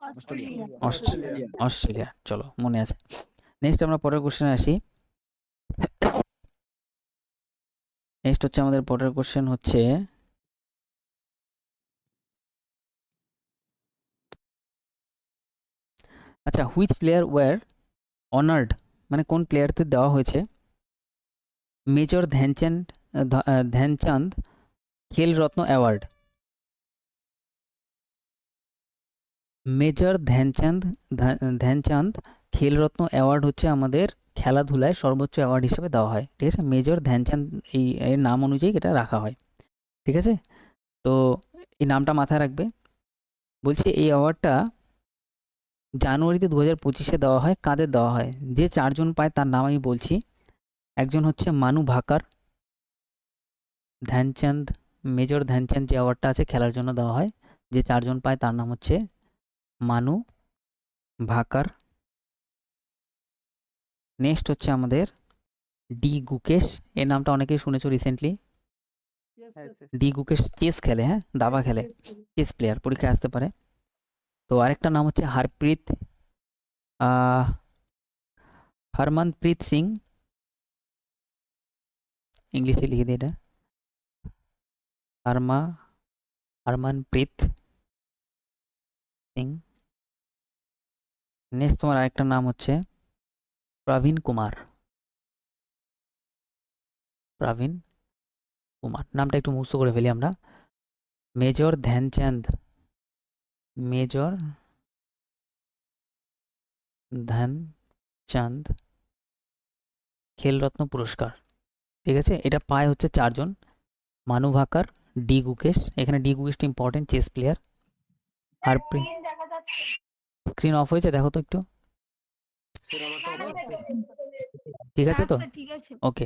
অস্ট্রেলিয়া। অস্ট্রেলিয়া। অস্ট্রেলিয়া, চলো মনে আছে। নেক্সট আমরা পরের কোশ্চেনে আসি। নেক্সট হচ্ছে আমাদের পরের কোশ্চেন হচ্ছে, আচ্ছা, হুইচ প্লেয়ার ওয়ার অনার্ড, মানে কোন প্লেয়ারদের দেওয়া হয়েছে Major Dhyan Chand Khel Ratna award? Major Dhyan Chand Khel Ratna award হচ্ছে আমাদের খেলাধুলায় সর্বোচ্চ অ্যাওয়ার্ড হিসেবে দেওয়া হয়। ঠিক আছে, মেজর ধ্যানচাঁদ এই এর নাম অনুযায়ী এটা রাখা হয়। ঠিক আছে, তো এই নামটা মাথায় রাখবে। বলছি এই অ্যাওয়ার্ডটা জানুয়ারিতে 2025-এ দেওয়া হয়। কাদের দেওয়া হয়? যে চারজন পায় তার নাম আমি বলছি। একজন হচ্ছে মানু ভাকার, ধ্যানচাঁদ, মেজর ধ্যানচাঁদ যে অ্যাওয়ার্ডটা আছে খেলার জন্য দেওয়া হয়, যে চারজন পায় তার নাম হচ্ছে মানু ভাকার। নেক্সট হচ্ছে আমাদের ডি গুকেশ, এর নামটা অনেকেই শুনেছো রিসেন্টলি। ডি গুকেশ চেস খেলে, হ্যাঁ, দাবা খেলে, চেস প্লেয়ার, পরীক্ষায় আসতে পারে। তো আরেকটা নাম হচ্ছে হরমনপ্রীত সিং, ইংলিশে লিখে দিই এটা, হরমনপ্রীত সিং। নেক্সট তোমার আরেকটা নাম হচ্ছে প্রবীণ কুমার, প্রবীণ কুমার। নামটা একটু মুখস্থ করে ফেলি আমরা। মেজর ধ্যানচাঁদ মেজর ধ্যানচাঁদ খেলরত্ন পুরস্কার। ঠিক আছে, এটা পায় হচ্ছে 4 জন। মানু ভাকার, ডি গুকেশ, এখানে ডি গুকেশটা important, chess player. Harpreet, screen off হয়েছে দেখো তো একটু, ঠিক আছে তো? স্যার ঠিক আছে। ওকে।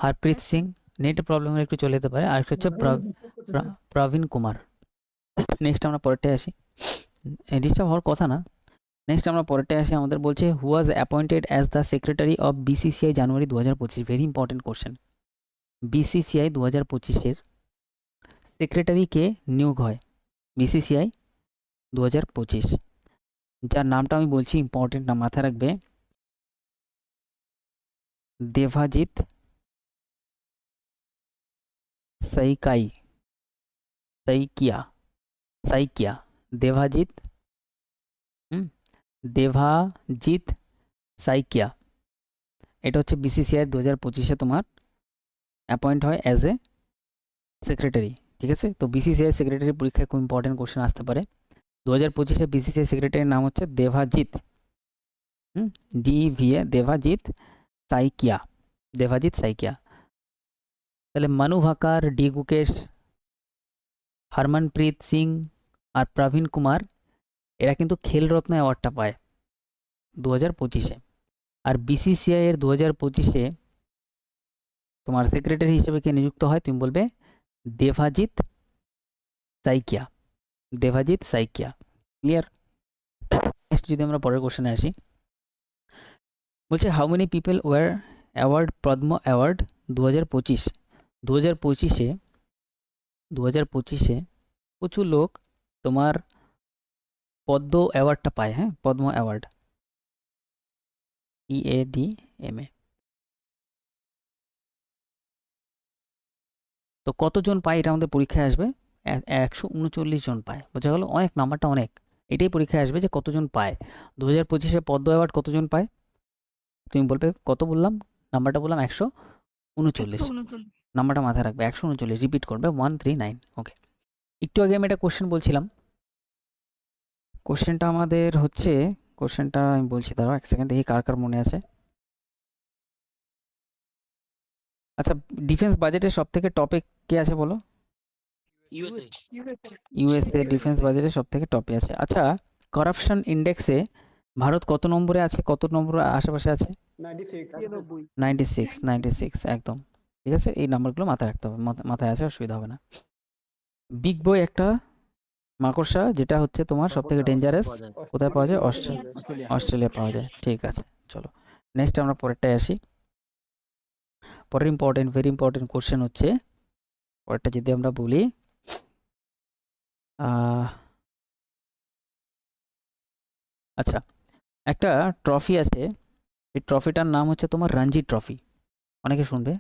হরপ্রীত সিং, নেট প্রবলেম হলে একটু চলে যেতে পারে। আর একটা হচ্ছে প্রবীণ কুমার। নেক্সট আমরা পরেরটায় আসি, ডিস্টার্ব হওয়ার কথা না। নেক্সট আমরা পরেরটায় আসি, আমাদের বলছে who was appointed as the secretary of BCCI January 2025। Very important question. BCCI 2025-এর সেক্রেটারি কে নিয়োগ হয় বিসিসিআই 2025, যার নামটা আমি বলছি, ইম্পর্টেন্ট না, মাথায় রাখবে। দেবাজিৎ সাইকাই, সাইকিয়া, দেবাজিৎ, দেবাজিৎ সাইকিয়া। এটা হচ্ছে বিসিসিআই 2025-এ তোমার অ্যাপয়েন্ট হয় অ্যাজ এ সেক্রেটারি। ঠিক আছে, তো বিসিসিআই সেক্রেটারি পরীক্ষায় খুব ইম্পর্টেন্ট কোশ্চেন আসতে পারে। 2025-এ বিসিসিআই সেক্রেটারির নাম হচ্ছে দেবাজিৎ, DVA, দেবাজিৎ সাইকিয়া। তাহলে মানু ভাকার, ডি গুকেশ, হরমনপ্রীত সিং আর প্রবীণ কুমার এরা কিন্তু খেলরত্ন অ্যাওয়ার্ডটা পায় 2025-এ। আর বিসিসিআই এর 2025-এ তোমার সেক্রেটারি হিসেবে কে নিযুক্ত হয়, তুমি বলবে দেবাজিৎ সাইকিয়া, দেবাজিৎ সাইকিয়া। ক্লিয়ার? নেক্সট যদি আমরা পরের কোশ্চেনে আসি, বলছে how many people were award পদ্ম অ্যাওয়ার্ড 2025। 2025-এ প্রচুর লোক তোমার পদ্ম অ্যাওয়ার্ডটা পায়। হ্যাঁ, পদ্ম অ্যাওয়ার্ড, EADMA। তো কতজন পায় এটা আমাদের পরীক্ষায় আসবে, 139 জন পায়। বোঝা গেল? অনেক, নাম্বারটা অনেক। এটাই পরীক্ষায় আসবে যে কতজন পায় 2025-এ পদ্ম অ্যাওয়ার্ড, কতজন পায়। তুমি বলবে কত বললাম, নাম্বারটা বললাম 139। 139। নাম্বারটা মাথায় রাখবে, 139 রিপিট করবে, 139। ওকে, একটু আগে আমি একটা কোশ্চেন বলছিলাম, কোশ্চেনটা আমাদের হচ্ছে, কোশ্চেনটা আমি বলছি, দাঁড়াও এক সেকেন্ড, দেখি কার কার মনে আছে। আচ্ছা, ডিফেন্স বাজেটের সব থেকে টপে কে আছে বলো? ইউএসএ ডিফেন্স বাজেটে সব থেকে টপে আছে। আচ্ছা, করাপশন ইন্ডেক্সে ভারত কত নম্বরে আছে, কত নম্বরের আশেপাশে আছে? 96 একদম ঠিক আছে। এই নাম্বারগুলো মাথায় রাখতে হবে, মাথায় আছে, অসুবিধা হবে না। বিগ বই একটা মাকড়সা, যেটা হচ্ছে তোমার সব থেকে ডেঞ্জারাস, কোথায় পাওয়া যায়? অস্ট্রেলিয়া পাওয়া যায়। ঠিক আছে, চলো নেক্সট আমরা পরেরটায় আসি। পরের ইম্পর্টেন্ট, ভেরি ইম্পর্টেন্ট কোশ্চেন হচ্ছে, পরেরটা যদি আমরা বলি, আচ্ছা, একটা ট্রফি আছে, এই ট্রফিটার নাম হচ্ছে তোমার রঞ্জি ট্রফি। অনেকে শুনবে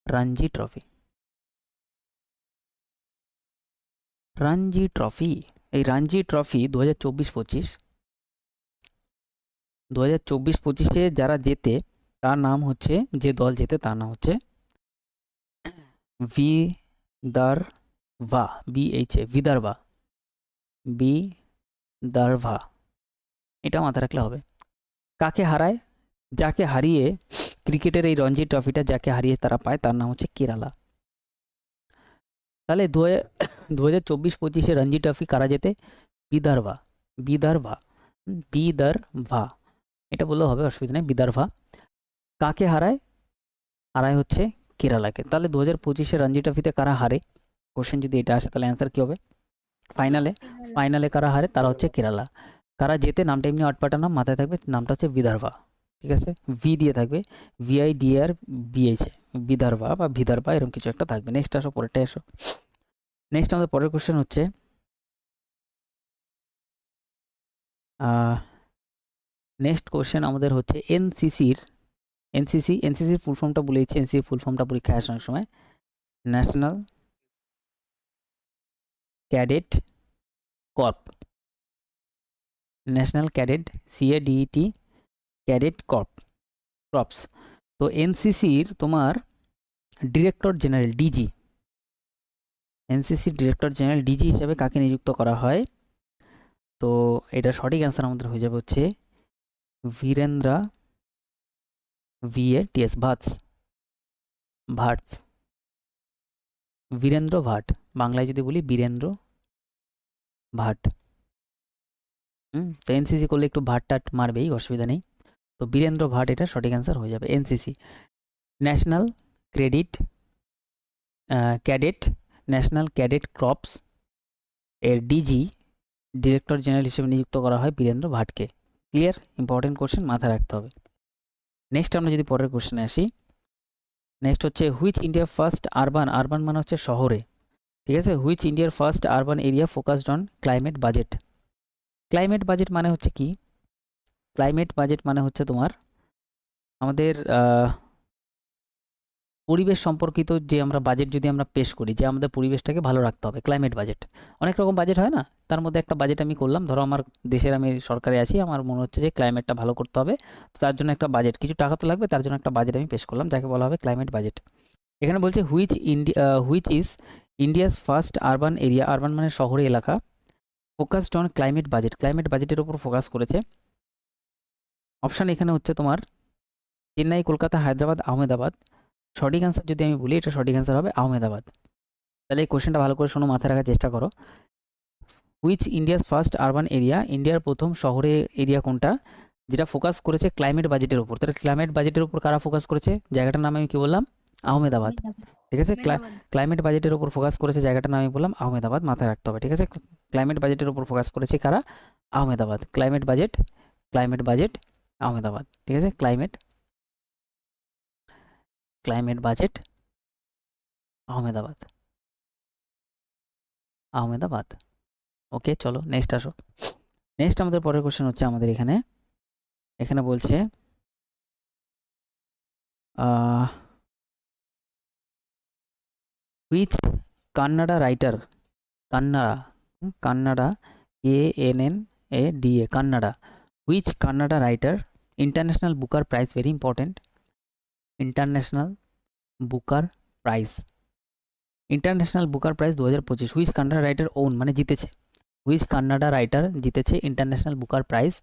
রঞ্জি ট্রফি, রঞ্জি ট্রফি। এই রঞ্জি ট্রফি 2024-25 যারা জেতে, তার নাম হচ্ছে, যে দল জেতে তার নাম হচ্ছে বিদারভা, বিদারভা, বিদারভা। এটা মাথায় রাখলে হবে। কাকে হারায়? যাকে হারিয়ে ক্রিকেটের এই রঞ্জি ট্রফিটা যাকে হারিয়ে তারা পায়, তার নাম হচ্ছে কেরালা। তাহলে 2024-25 রঞ্জি ট্রফি কারা জেতে? বিদর্ভা, বিদর্ভা, বিদর্ভা, এটা বললেও হবে, অসুবিধা নেই, বিদর্ভা। কাকে হারায়? হারায় হচ্ছে কেরালাকে। তাহলে 2025 রঞ্জি ট্রফিতে কারা হারে, কোশ্চেন যদি এটা আসে তাহলে অ্যান্সার কি হবে? ফাইনালে কারা হারে? তারা হচ্ছে কেরালা। কারা জেতে? নামটা এমনি আটপাটা নাম, মাথায় থাকবে, নামটা হচ্ছে বিদর্ভা। ঠিক আছে, ভি দিয়ে থাকবে, VIDRBH, বিদর্ভা বা বিদর্ভা, এরকম কিছু একটা থাকবে। নেক্সট আসো, পরেরটা এসো। নেক্সট আমাদের পরের কোশ্চেন হচ্ছে, নেক্সট কোশ্চেন আমাদের হচ্ছে এনসিসির ফুল ফর্মটা বলেছি, এনসিসির ফুল ফর্মটা পরীক্ষায় আসার সময়, national cadet corp, national cadet, CADET, cadet corps. তো এনসিসির তোমার ডিরেক্টর জেনারেল, DG, এনসিসির ডিরেক্টর জেনারেল, DG হিসেবে কাকে নিযুক্ত করা হয়? তো এটা সঠিক অ্যান্সার আমাদের হয়ে যাবে হচ্ছে বীরেন্দ্রা VATS ভাটস, ভাটস, বীরেন্দ্র ভাট, বাংলায় যদি বলি বীরেন্দ্র ভাট। তো এনসিসি করলে একটু ভাট টাট মারবেই, অসুবিধা নেই। তো বীরেন্দ্র ভাট এটা সঠিক অ্যান্সার হয়ে যাবে NCC. National credit cadet, national cadet crops এর ডিজি, ডিরেক্টর জেনারেল হিসেবে নিযুক্ত করা হয় বীরেন্দ্র ভাটকে। ক্লিয়ার? ইম্পর্টেন্ট কোশ্চেন, মাথায় রাখতে হবে। নেক্সট আমরা যদি পরের কোশ্চেনে আসি, নেক্সট হচ্ছে which India first urban, urban মানে হচ্ছে শহরে, ঠিক আছে। হুইচ ইন্ডিয়ার first urban area focused on climate budget. Climate budget মানে হচ্ছে কি? ক্লাইমেট বাজেট মানে হচ্ছে তোমার আমাদের পরিবেশ সম্পর্কিত যে আমরা বাজেট যদি আমরা পেশ করি, যে আমাদের পরিবেশটাকে ভালো রাখতে হবে, ক্লাইমেট বাজেট। অনেক রকম বাজেট হয় না, তার মধ্যে একটা বাজেট আমি করলাম, ধরো আমার দেশের আমি সরকারে আছি, আমার মনে হচ্ছে যে ক্লাইমেটটা ভালো করতে হবে, তো তার জন্য একটা বাজেট, কিছু টাকা তো লাগবে, তার জন্য একটা বাজেট আমি পেশ করলাম, যাকে বলা হবে ক্লাইমেট বাজেট। এখানে বলছে which is India's first urban area, urban মানে শহরে এলাকা, focused on climate budget, climate বাজেটের উপর ফোকাস করেছে। অপশান এখানে হচ্ছে তোমার চেন্নাই, কলকাতা, হায়দ্রাবাদ, আহমেদাবাদ। সঠিক অ্যান্সার যদি আমি বলি, এটা সঠিক অ্যান্সার হবে আহমেদাবাদ। তাহলে এই কোশ্চেনটা ভালো করে শোনো, মাথায় রাখার চেষ্টা করো। Which India's first urban area, ইন্ডিয়ার প্রথম শহরে এরিয়া কোনটা যেটা ফোকাস করেছে ক্লাইমেট বাজেটের উপর। তাহলে ক্লাইমেট বাজেটের উপর কারা ফোকাস করেছে? জায়গাটার নাম আমি কি বললাম? আহমেদাবাদ, ঠিক আছে। ক্লাইমেট বাজেটের উপর ফোকাস করেছে, জায়গাটার নাম আমি বললাম আহমেদাবাদ, মাথায় রাখতে হবে, ঠিক আছে। ক্লাইমেট বাজেটের উপর ফোকাস করেছে কারা? Ahmedabad. Climate budget, climate budget Ahmedabad, ঠিক আছে। Climate budget Ahmedabad, Ahmedabad. Okay, চলো নেক্সট আসো। নেক্সট আমাদের পরের কোশ্চেন হচ্ছে আমাদের এখানে, এখানে বলছে which Kannada writer, Kannada KNNADA, Kannada, which Kannada writer International Booker Prize, very important, International Booker Prize, International Booker prize 2025, which Kannada writer won মানে জিতেছে, হুইচ কান্নাডা রাইটার জিতেছে International Booker Prize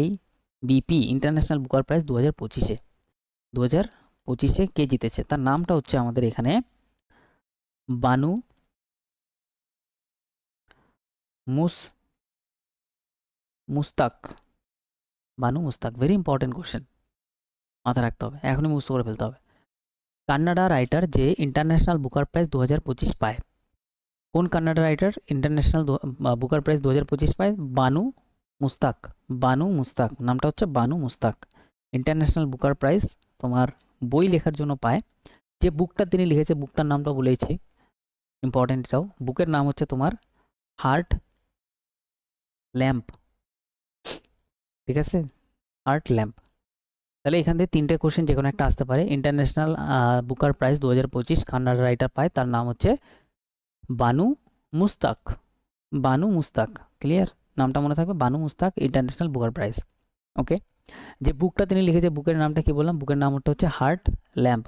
IBP, International Booker prize 2025 কে জিতেছে, তার নামটা হচ্ছে আমাদের এখানে Banu Mushtaq, Banu Mushtaq. Very important question, মাথায় রাখতে হবে, এখনই মুখস্থ করে ফেলতে হবে। কান্নাডা রাইটার যে ইন্টারন্যাশনাল বুকার প্রাইজ 2025 পায়, কোন Kannada writer International Booker prize 2025 পায়? বানু মুস্তাক, বানু মুস্তাক, নামটা হচ্ছে Banu Mushtaq. International Booker Prize তোমার বই লেখার জন্য পায়। যে বুকটা তিনি লিখেছে, বুকটার নামটা বলেছি, ইম্পর্টেন্ট এটাও। বুকের নাম হচ্ছে তোমার হার্ট ল্যাম্প, ঠিক আছে, হার্ট ল্যাম্প। তাহলে এখান থেকে তিনটে কোশ্চেন যে কোনো একটা আসতে পারে। International Booker prize 2025 Kannada writer পায়, তার নাম হচ্ছে বানু মুস্তাক, বানু মুস্তাক। ক্লিয়ার? নামটা মনে থাকবে, Banu Mushtaq, international Booker prize. Okay, যে বুকটা তিনি লিখেছে, বুকের নামটা কি বললাম? বুকের নামটা হচ্ছে হার্ট ল্যাম্প,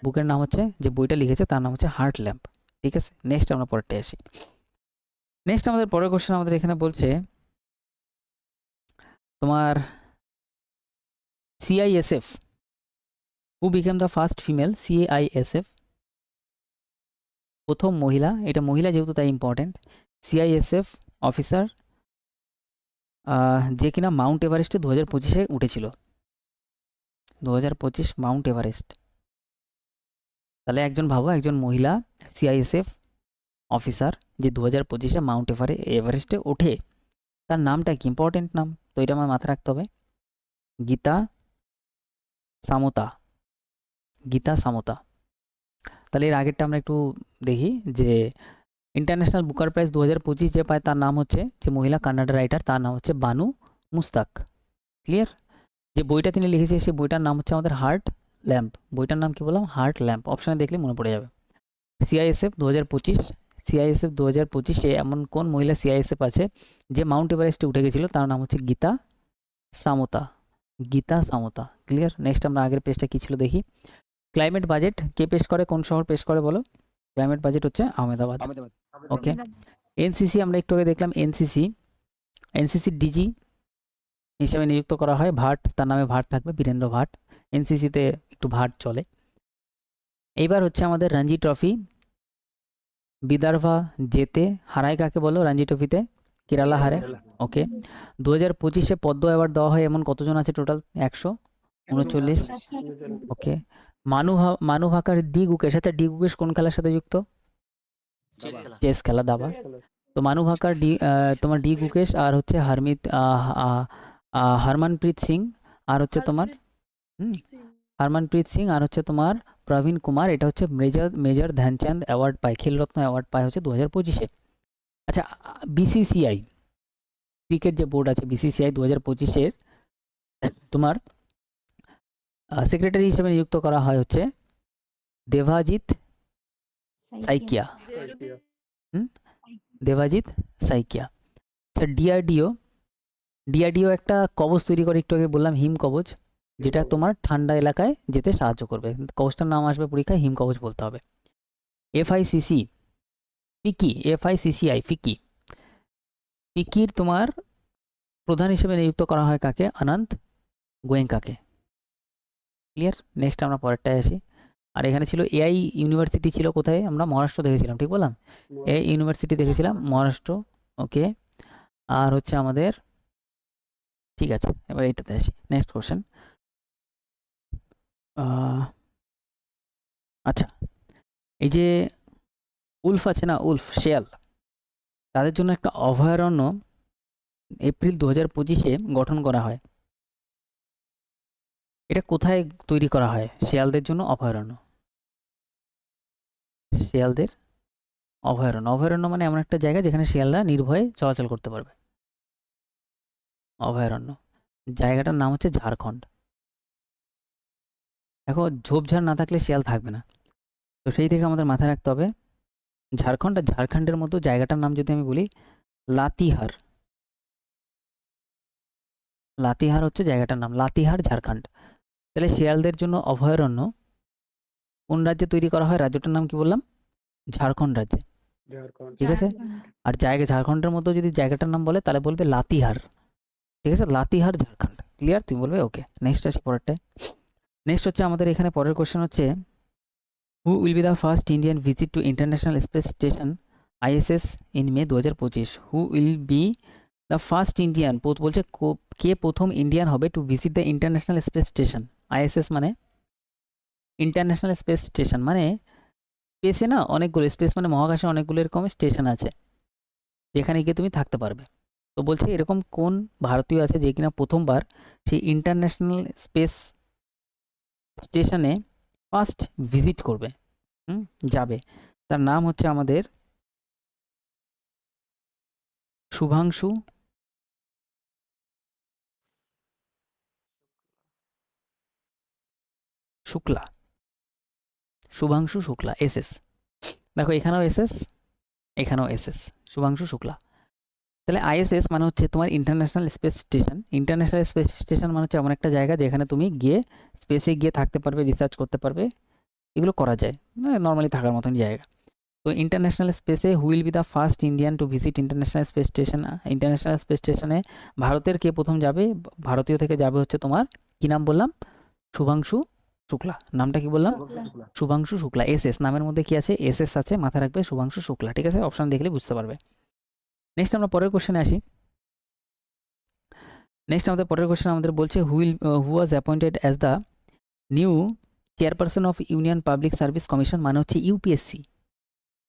বুকের নাম হচ্ছে, যে বইটা লিখেছে তার নাম হচ্ছে হার্ট ল্যাম্প, ঠিক আছে। নেক্সট আমরা পরেরটা আসি। নেক্সট আমাদের পরের কোশ্চেন আমাদের এখানে বলছে তোমার CISF, who became the first female CISF, প্রথম মহিলা, এটা মহিলা যেহেতু তাই ইম্পর্টেন্ট, CISF অফিসার যে কিনা মাউন্ট এভারেস্টে 2025 উঠেছিল, 2025 মাউন্ট এভারেস্ট। তাহলে একজন ভাবো, একজন মহিলা CISF অফিসার যে 2025 মাউন্ট এভারেস্টে ওঠে, তার নামটা কি? ইম্পর্টেন্ট নাম, তো এটা আমার মাথায় রাখতে হবে। গীতা সামোতা, গীতা সামোতা। তাহলে এর আগেরটা আমরা একটু দেখি, যে ইন্টারন্যাশনাল বুকার প্রাইজ 2025 যে পায়, তার নাম হচ্ছে, যে মহিলা কান্নাডা রাইটার, তার নাম হচ্ছে বানু মুস্তাক। ক্লিয়ার? যে বইটা তিনি লিখেছে, সেই বইটার নাম হচ্ছে আমাদের হার্ট ল্যাম্প, বইটার নাম কি বললাম? Heart lamp. অপশানে দেখলে মনে পড়ে যাবে। CISF 2025, CISF 2025-এ এমন কোন মহিলা CISF আছে যে মাউন্ট এভারেস্টে উঠে গেছিল, তার নাম হচ্ছে গীতা সামোতা, গীতা সামোতা। ক্লিয়ার? নেক্সট আমরা আগের পেজটা কি ছিল দেখি। ক্লাইমেট বাজেট কে পেশ করে, কোন শহর পেশ করে বলো? ক্লাইমেট বাজেট হচ্ছে আহমেদাবাদ। ওকে, NCC আমরা একটু আগে দেখলাম, NCC এনসিসি ডিজি হিসেবে নিযুক্ত করা হয় ভাট, তার নামে ভাট থাকবে, বীরেন্দ্র ভাট। এনসিসিতে একটু ভাট চলে। এইবার হচ্ছে আমাদের রঞ্জি ট্রফি। বিদর্ভা জেতে, হারায় কাকে বলো রঞ্জি ট্রফিতে? কেরালা হারে। ওকে। 2025-এ পদ্ম অ্যাওয়ার্ড দেওয়া হয় এমন কতজন আছে টোটাল? 139। ওকে। মানু ভাকার ডি গুকেশ, আচ্ছা ডি গুকেশ কোন খেলার সাথে যুক্ত? চেস খেলা, দাবা। তো মানু ভাকার তোমার ডি গুকেশ, আর হচ্ছে হরমনপ্রীত সিং, আর হচ্ছে তোমার হরমনপ্রীত সিং, আর হচ্ছে তোমার প্রবীণ কুমার। এটা হচ্ছে মেজর ধ্যানচাঁদ অ্যাওয়ার্ড পায়, খেলরত্ন অ্যাওয়ার্ড পায় হচ্ছে 2025-এ। আচ্ছা, বিসিসিআই ক্রিকেট যে বোর্ড আছে, বিসিসিআই 2025-এর তোমার সেক্রেটারি হিসেবে নিযুক্ত করা হয় হচ্ছে দেবাজিৎ সাইকিয়া। দেবাজিৎ সাইকিয়া। আচ্ছা, ডিআরডিও একটা কবচ তৈরি করে, একটু আগে বললাম হিম কবচ, যেটা তোমার ঠান্ডা এলাকায় যেতে সাহায্য করবে। কবচটার নাম আসবে পরীক্ষায়, হিম কবচ বলতে হবে। এফআইসিসি ফিকি, এফআইসিসিআই ফিকি, ফিকির তোমার প্রধান হিসেবে নিযুক্ত করা হয় কাকে? অনন্ত গোয়েঙ্কাকে। ক্লিয়ার? নেক্সট আমরা পরেরটায় আসি। আর এখানে ছিল এআই ইউনিভার্সিটি, ছিল কোথায়? আমরা মহারাষ্ট্র দেখেছিলাম, ঠিক বললাম? এআই ইউনিভার্সিটি দেখেছিলাম মহারাষ্ট্র। ওকে। আর হচ্ছে আমাদের, ঠিক আছে, এবার এইটাতে আসি। Next question. আচ্ছা, এই যে উলফ আছে না, উলফ শেয়াল, তাদের জন্য একটা অভয়ারণ্য এপ্রিল 2025-এ গঠন করা হয়। এটা কোথায় তৈরি করা হয়? শেয়ালদের জন্য অভয়ারণ্য, শিয়ালদের অভয়ারণ্য। অভয়ারণ্য মানে এমন একটা জায়গা যেখানে শিয়ালরা নির্ভয়ে চলাচল করতে পারবে। অভয়ারণ্য, জায়গাটার নাম হচ্ছে ঝাড়খণ্ড। দেখো, ঝোপঝাড় না থাকলে শিয়াল থাকবে না, তো সেই থেকে আমাদের মাথায় রাখতে হবে ঝাড়খণ্ড। আর ঝাড়খণ্ডের মতো জায়গাটার নাম যদি আমি বলি লাতিহার, লাতিহার হচ্ছে জায়গাটার নাম, লাতিহার ঝাড়খণ্ড। তাহলে শিয়ালদের জন্য অভয়ারণ্য কোন রাজ্যে তৈরি করা হয়? রাজ্যটার নাম কি বললাম? ঝাড়খণ্ড রাজ্যে, ঠিক আছে? আর জায়গা ঝাড়খণ্ডের মতো যদি জায়গাটার নাম বলে তাহলে বলবে লাতিহার, ঠিক আছে? লাতিহার ঝাড়খণ্ড। ক্লিয়ার? তুমি বলবে ওকে। নেক্সট আসি পরেরটায়। নেক্সট হচ্ছে আমাদের এখানে পরের কোশ্চেন হচ্ছে, who will be the first Indian visit to international space station ISS in May 2025? Who will be the first Indian, বলছে কে প্রথম ইন্ডিয়ান হবে two visit the international space station. ISS মানে ইন্টারন্যাশনাল স্পেস স্টেশন, মানে স্পেসে না অনেকগুলো, space মানে মহাকাশে অনেকগুলো এরকম স্টেশন আছে যেখানে গিয়ে তুমি থাকতে পারবে। তো বলছে এরকম কোন ভারতীয় আছে যে কিনা প্রথমবার সেই ইন্টারন্যাশনাল স্পেস স্টেশনে ফার্স্ট ভিজিট করবে, যাবে। তার নাম হচ্ছে আমাদের শুভাংশু শুক্লা। শুভাংশু শুক্লা, এসএস। দেখো এখানেও এসএস, এখানেও এসএস, শুভাংশু শুক্লা। তাহলে আইএসএস মানে হচ্ছে তোমার international space station. International space station মানে হচ্ছে এমন একটা জায়গা যেখানে তুমি গিয়ে স্পেসে গিয়ে থাকতে পারবে, রিসার্চ করতে পারবে, এগুলো করা যায়, নর্মালি থাকার মতন জায়গা। তো ইন্টারন্যাশনাল স্পেসে wheel be the first Indian to visit international space station. International space স্টেশনে ভারতের কে প্রথম যাবে? ভারতীয় থেকে যাবে হচ্ছে তোমার, কি নাম বললাম? শুভাংশু শুক্লা। নামটা কি বললাম? শুভাংশু শুক্লা। এসএস নামের মধ্যে কি আছে? এসএস আছে, মাথায় রাখবে শুভাংশু শুক্লা, ঠিক আছে? অপশন দেখলে বুঝতে পারবে। নেক্সট আমরা পরের কোশ্চেনে আসি। নেক্সট আমাদের পরের কোশ্চেন আমাদের বলছে who was appointed as the new chairperson of Union Public Service Commission, মানে হচ্ছে ইউপিএসসি।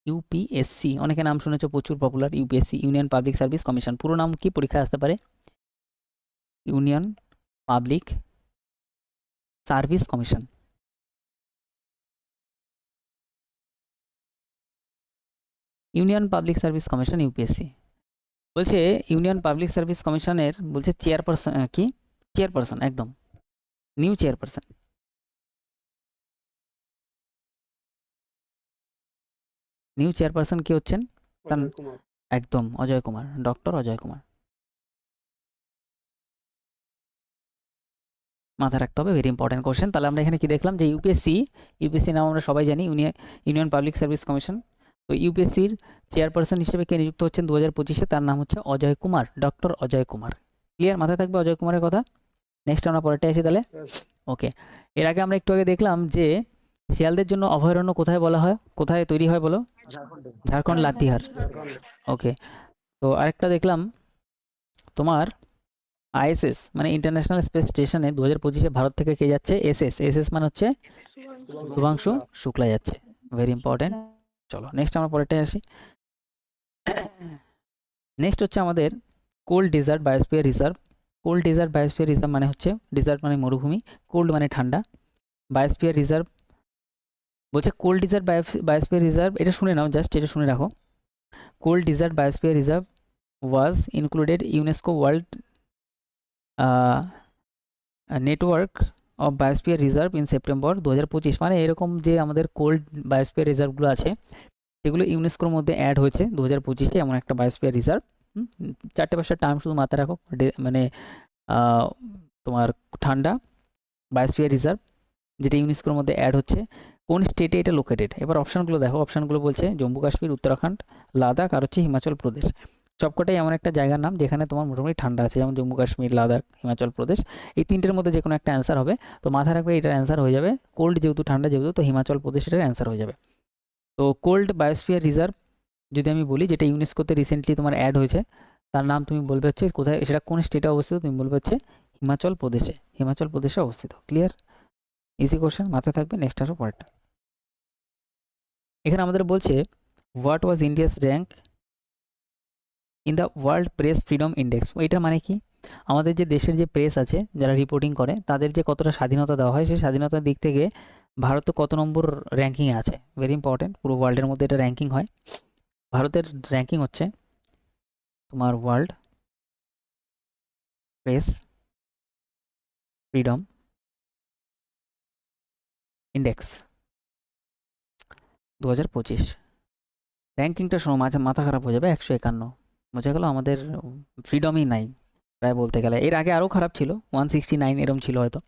ইউপিএসসি অনেকে নাম শুনেছো, প্রচুর popular UPSC, Union Public Service Commission. পুরো নাম কি পরীক্ষায় আসতে পারে? Union Public Service Commission. Union Public Service Commission, UPSC. বলছে ইউনিয়ন পাবলিক সার্ভিস কমিশনের বলছে চেয়ারপারসন, কি চেয়ারপারসন, একদম নিউ চেয়ারপারসন। নিউ চেয়ারপারসন কি হচ্ছেন? একদম অজয় কুমার, ডক্টর অজয় কুমার। মাথায় রাখতে হবে, ভেরি ইম্পর্টেন্ট কোশ্চেন। তাহলে আমরা এখানে কি দেখলাম যে ইউপিএসসি নাম আমরা সবাই জানি, ইউনিয়ন পাবলিক সার্ভিস কমিশন। তো ইউপিএসসির চেয়ারপারসন হিসেবে কে নিযুক্ত হচ্ছেন 2025-এ, তার নাম হচ্ছে অজয় কুমার, ডক্টর অজয় কুমার। ক্লিয়ার, মাথায় থাকবে অজয় কুমারের কথা। নেক্সট আমরা পরেরটা আসি তাহলে। ওকে, এর আগে আমরা একটু আগে দেখলাম যে শিয়ালদের জন্য অভয়ারণ্য কোথায় বলা হয়, কোথায় তৈরি হয় বলো? ঝাড়খণ্ড, লাতিহার। ওকে, তো আরেকটা দেখলাম তোমার আইএসএস মানে ইন্টারন্যাশনাল স্পেস স্টেশনে 2025-এ ভারত থেকে কে যাচ্ছে? এসএস। এসএস মানে হচ্ছে শুভাংশু শুক্লা যাচ্ছে। Very important. চলো নেক্সট আমরা পরেরটায় আসি। নেক্সট হচ্ছে আমাদের cold dessert biosphere reserve. Cold dessert biosphere reserve মানে হচ্ছে, ডেজার্ট মানে মরুভূমি, কোল্ড মানে ঠান্ডা, বায়োস্ফিয়ার রিজার্ভ বলছে কোল্ড ডেজার্ট বায়োস্ফিয়ার রিজার্ভ, এটা শুনে নাও, জাস্ট এটা শুনে রাখো। Cold dessert biosphere reserve was included UNESCO world network of biosphere reserve in September 2025। মানে এরকম যে আমাদের কোল্ড বায়োস্ফিয়ার রিজার্ভগুলো আছে সেগুলো ইউনেস্কোর মধ্যে অ্যাড হয়েছে 2025-এ, এমন একটা বায়োস্ফিয়ার রিজার্ভ। 4-5টা টার্ম শুধু মাথায় রাখো, মানে তোমার ঠান্ডা, বায়োস্ফিয়ার রিজার্ভ যেটা ইউনেস্কোর মধ্যে অ্যাড হচ্ছে, কোন স্টেটে এটা লোকেটেড। এবার অপশানগুলো দেখো, অপশানগুলো বলছে জম্মু কাশ্মীর, উত্তরাখণ্ড, লাদাখ আর হচ্ছে হিমাচল প্রদেশ। সবকটাই এমন একটা জায়গার নাম যেখানে তোমার মোটামুটি ঠান্ডা আছে, যেমন জম্মু কাশ্মীর, লাদাখ, হিমাচল প্রদেশ। এই তিনটের মধ্যে যে কোনো একটা অ্যান্সার হবে। তো মাথায় রাখবে এটার অ্যান্সার হয়ে যাবে কোল্ড, যেহেতু ঠান্ডা যেহেতু, তো হিমাচল প্রদেশ এটার অ্যান্সার হয়ে যাবে। তো কোল্ড বায়োস্ফিয়ার রিজার্ভ যদি আমি বলি, যেটা ইউনেস্কোতে রিসেন্টলি তোমার অ্যাড হয়েছে, তার নাম তুমি বলবে হচ্ছে কোথায়, সেটা কোন স্টেটে অবস্থিত, তুমি বলবে হচ্ছে হিমাচল প্রদেশে। হিমাচল প্রদেশে অবস্থিত। ক্লিয়ার, ইজি কোশ্চেন, মাথায় থাকবে। নেক্সট আসো পরেরটা। এখানে আমাদের বলছে what was India's rank in the world press freedom index. এটা মানে কি, আমাদের যে দেশের যে প্রেস আছে যারা রিপোর্টিং করে তাদের যে কতটা স্বাধীনতা দেওয়া হয়, সেই স্বাধীনতার দিক থেকে ভারত কত নম্বর র্যাঙ্কিংয়ে আছে। ভেরি ইম্পর্টেন্ট, পুরো ওয়ার্ল্ডের মধ্যে এটা র্যাঙ্কিং হয়। ভারতের র্যাঙ্কিং হচ্ছে তোমার ওয়ার্ল্ড প্রেস ফ্রিডম ইন্ডেক্স 2025। র্যাঙ্কিংটা শোনো, মাথা খারাপ হয়ে যাবে। 151, বোঝা গেল? আমাদের ফ্রিডমই নাই প্রায় বলতে গেলে। এর আগে আরও খারাপ ছিল, 169 এরম ছিল হয়তো,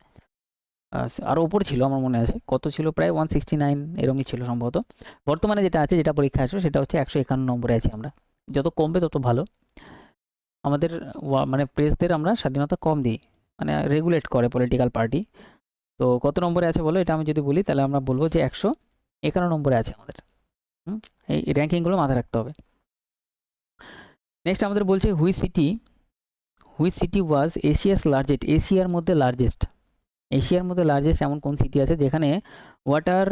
আরও ওপর ছিল আমার মনে আছে, কত ছিল, প্রায় 169 এরমই ছিল সম্ভবত। বর্তমানে যেটা আছে, যেটা পরীক্ষা আসবে, সেটা হচ্ছে 151 নম্বরে আছি আমরা। যত কমবে তত ভালো। আমাদের মানে প্রেসদের আমরা স্বাধীনতা কম দিই, মানে রেগুলেট করে পলিটিক্যাল পার্টি। তো কত নম্বরে আছে বলো, এটা আমি যদি বলি তাহলে আমরা বলবো যে 151 নম্বরে আছে আমাদের। এই র্যাঙ্কিংগুলো মাথায় রাখতে হবে। নেক্সট আমাদের বলছে which city was Asia's largest, এশিয়ার মধ্যে লার্জেস্ট, এশিয়ার মধ্যে লার্জেস্ট এমন কোন সিটি আছে যেখানে water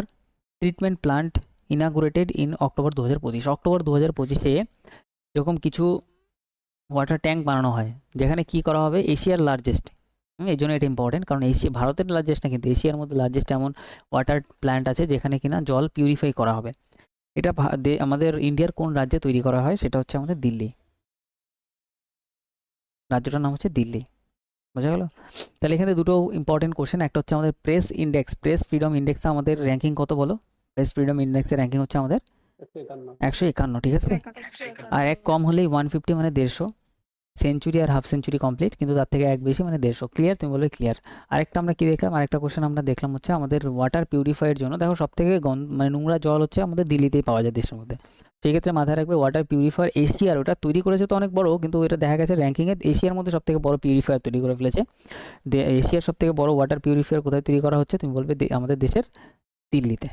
treatment plant inaugurated in October 2025। October 2025-এ এরকম কিছু ওয়াটার ট্যাঙ্ক বানানো হয় যেখানে কি করা হবে, এশিয়ার লার্জেস্ট। এই জন্য এটা ইম্পর্টেন্ট, কারণ এশিয়া ভারতের লার্জেস্ট না, কিন্তু এশিয়ার মধ্যে লার্জেস্ট এমন ওয়াটার প্ল্যান্ট আছে যেখানে কিনা জল পিউরিফাই করা হবে। এটা আমাদের ইন্ডিয়ার কোন রাজ্যে তৈরি করা হয়, সেটা হচ্ছে আমাদের দিল্লি। রাজ্যটার নাম হচ্ছে দিল্লি। বোঝা গেল? তাহলে এখানে দুটো ইম্পর্টেন্ট কোশ্চেন, একটা হচ্ছে আমাদের প্রেস ইন্ডেক্স, প্রেস ফ্রিডম ইন্ডেক্সে আমাদের র্যাঙ্কিং কত বলো? প্রেস ফ্রিডম ইন্ডেক্সের র্যাঙ্কিং হচ্ছে আমাদের 151, ঠিক আছে? আর এক কম হলেই 150, মানে 150। সেঞ্চুরি আর হাফ সেঞ্চুরি কমপ্লিট, কিন্তু তার থেকে এক বেশি মানে 150। ক্লিয়ার? তুমি বলবে ক্লিয়ার। আরেকটা আমরা কি দেখলাম, আরেকটা কোশ্চেন আমরা দেখলাম হচ্ছে আমাদের ওয়াটার পিউরিফাইয়ের জন্য, দেখো সব থেকে মানে নোংরা জল হচ্ছে আমাদের দিল্লিতেই পাওয়া যায় দেশের মধ্যে। সেক্ষেত্রে মাথায় রাখবে ওয়াটার পিউরিফায়ার এশিয়ার, ওটা তৈরি করেছে তো অনেক বড়, কিন্তু এটা দেখা গেছে র্যাঙ্কিংয়ে এশিয়ার মধ্যে সব থেকে বড় পিউরিফায়ার তৈরি করে ফেলেছে। এশিয়ার সব থেকে বড় ওয়াটার পিউরিফায়ার কোথায় তৈরি করা হচ্ছে, তুমি বলবে আমাদের দেশের দিল্লিতে।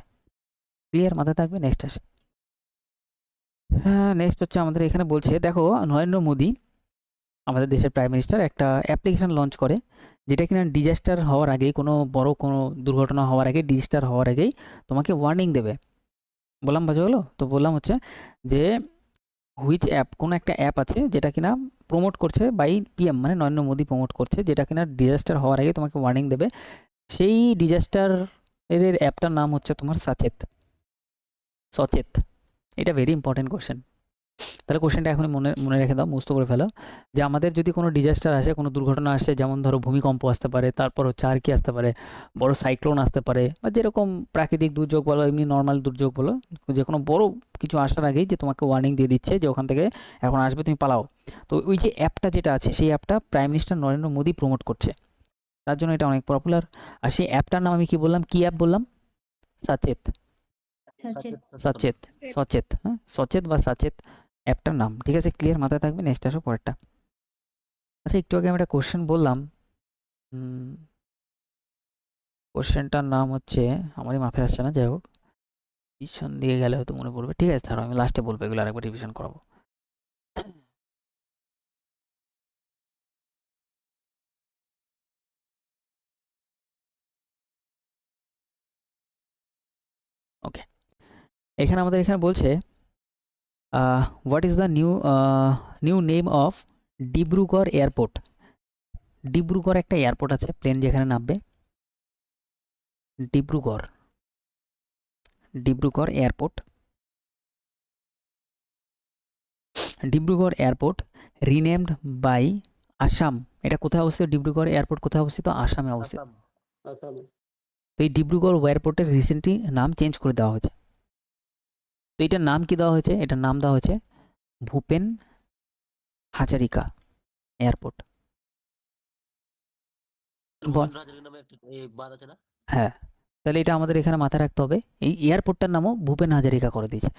ক্লিয়ার? মাথায় থাকবে। নেক্সট আসে। হ্যাঁ, নেক্সট হচ্ছে আমাদের এখানে বলছে, দেখো নরেন্দ্র মোদী আমাদের দেশের প্রাইম মিনিস্টার একটা অ্যাপ্লিকেশন লঞ্চ করে, যেটা কিনা ডিজাস্টার হওয়ার আগেই, কোনো বড় কোনো দুর্ঘটনা হওয়ার আগে, ডিজাস্টার হওয়ার আগেই তোমাকে ওয়ার্নিং দেবে। বললাম বোঝা গেলো? তো বললাম হচ্ছে যে হুইচ অ্যাপ, কোনো একটা অ্যাপ আছে যেটা কিনা প্রমোট করছে বাই পিএম, মানে নরেন্দ্র মোদী প্রমোট করছে, যেটা কিনা ডিজাস্টার হওয়ার আগে তোমাকে ওয়ার্নিং দেবে। সেই ডিজাস্টার এর অ্যাপটার নাম হচ্ছে তোমার সচেত। এটা ভেরি ইম্পর্টেন্ট কোশ্চেন। তাহলে কোশ্চেনটা এখন মনে রেখে দাও, মুখস্থ করে ফেলো, যে আমাদের যদি কোনো ডিজাস্টার আসে, কোনো দুর্ঘটনা আসে, যেমন ধরো ভূমিকম্প আসতে পারে, তারপর হচ্ছে আর কি আসতে পারে, বড় সাইক্লোন আসতে পারে, বা যেরকম প্রাকৃতিক দুর্যোগ বলো, এমনি নর্মাল দুর্যোগ বলো, যে কোনো বড় কিছু আসার আগেই যে তোমাকে ওয়ার্নিং দিয়ে দিচ্ছে যে ওখান থেকে এখন আসবে, তুমি পালাও। তো ওই যে অ্যাপটা যেটা আছে, সেই অ্যাপটা prime minister Narendra Modi promote করছে, তার জন্য এটা অনেক পপুলার। আর সেই অ্যাপটার নাম আমি কি বললাম, কি অ্যাপ বললাম? সচেত। Sachet. সচেত, সচেত, হ্যাঁ সচেত বা সাচেত অ্যাপটার নাম, ঠিক আছে? ক্লিয়ার, মাথায় থাকবে। নেক্সট আসো পরেরটা। আচ্ছা, একটু আগে আমি একটা কোশ্চেন বললাম, কোশ্চেনটার নাম হচ্ছে, আমারই মাথায় আসছে না, যাই হোক পিছন দিয়ে গেলে হয়তো মনে পড়বে। ঠিক আছে, ছাড়ো, আমি লাস্টে বলবো, এগুলো আরেকবার রিভিশন করাবো। ওকে, এখানে আমাদের এখানে বলছে what is the new name of Dibrugarh airport. Dibrugarh একটা এয়ারপোর্ট আছে, প্লেন যেখানে নামবে, Dibrugarh, Dibrugarh airport, Dibrugarh airport renamed by Assam. এটা কোথায় অবস্থিত? ডিব্রুগড় এয়ারপোর্ট কোথায় অবস্থিত? আসামে অবস্থিত। আসামে। তো এই ডিব্রুগড় এয়ারপোর্টের রিসেন্টলি নাম চেঞ্জ করে দেওয়া হয়েছে। তো এটার নাম কি দেওয়া হয়েছে? এটার নাম দেওয়া হয়েছে ভূপেন হাজারিকা এয়ারপোর্ট। ভূপেন্দ্র হাজারিকার নামে একটা বাঁধ আছে না? হ্যাঁ, তাহলে এটা আমাদের এখানে মাথায় রাখতে হবে, এই এয়ারপোর্টটার নামও ভূপেন হাজারিকা করে দিয়েছে।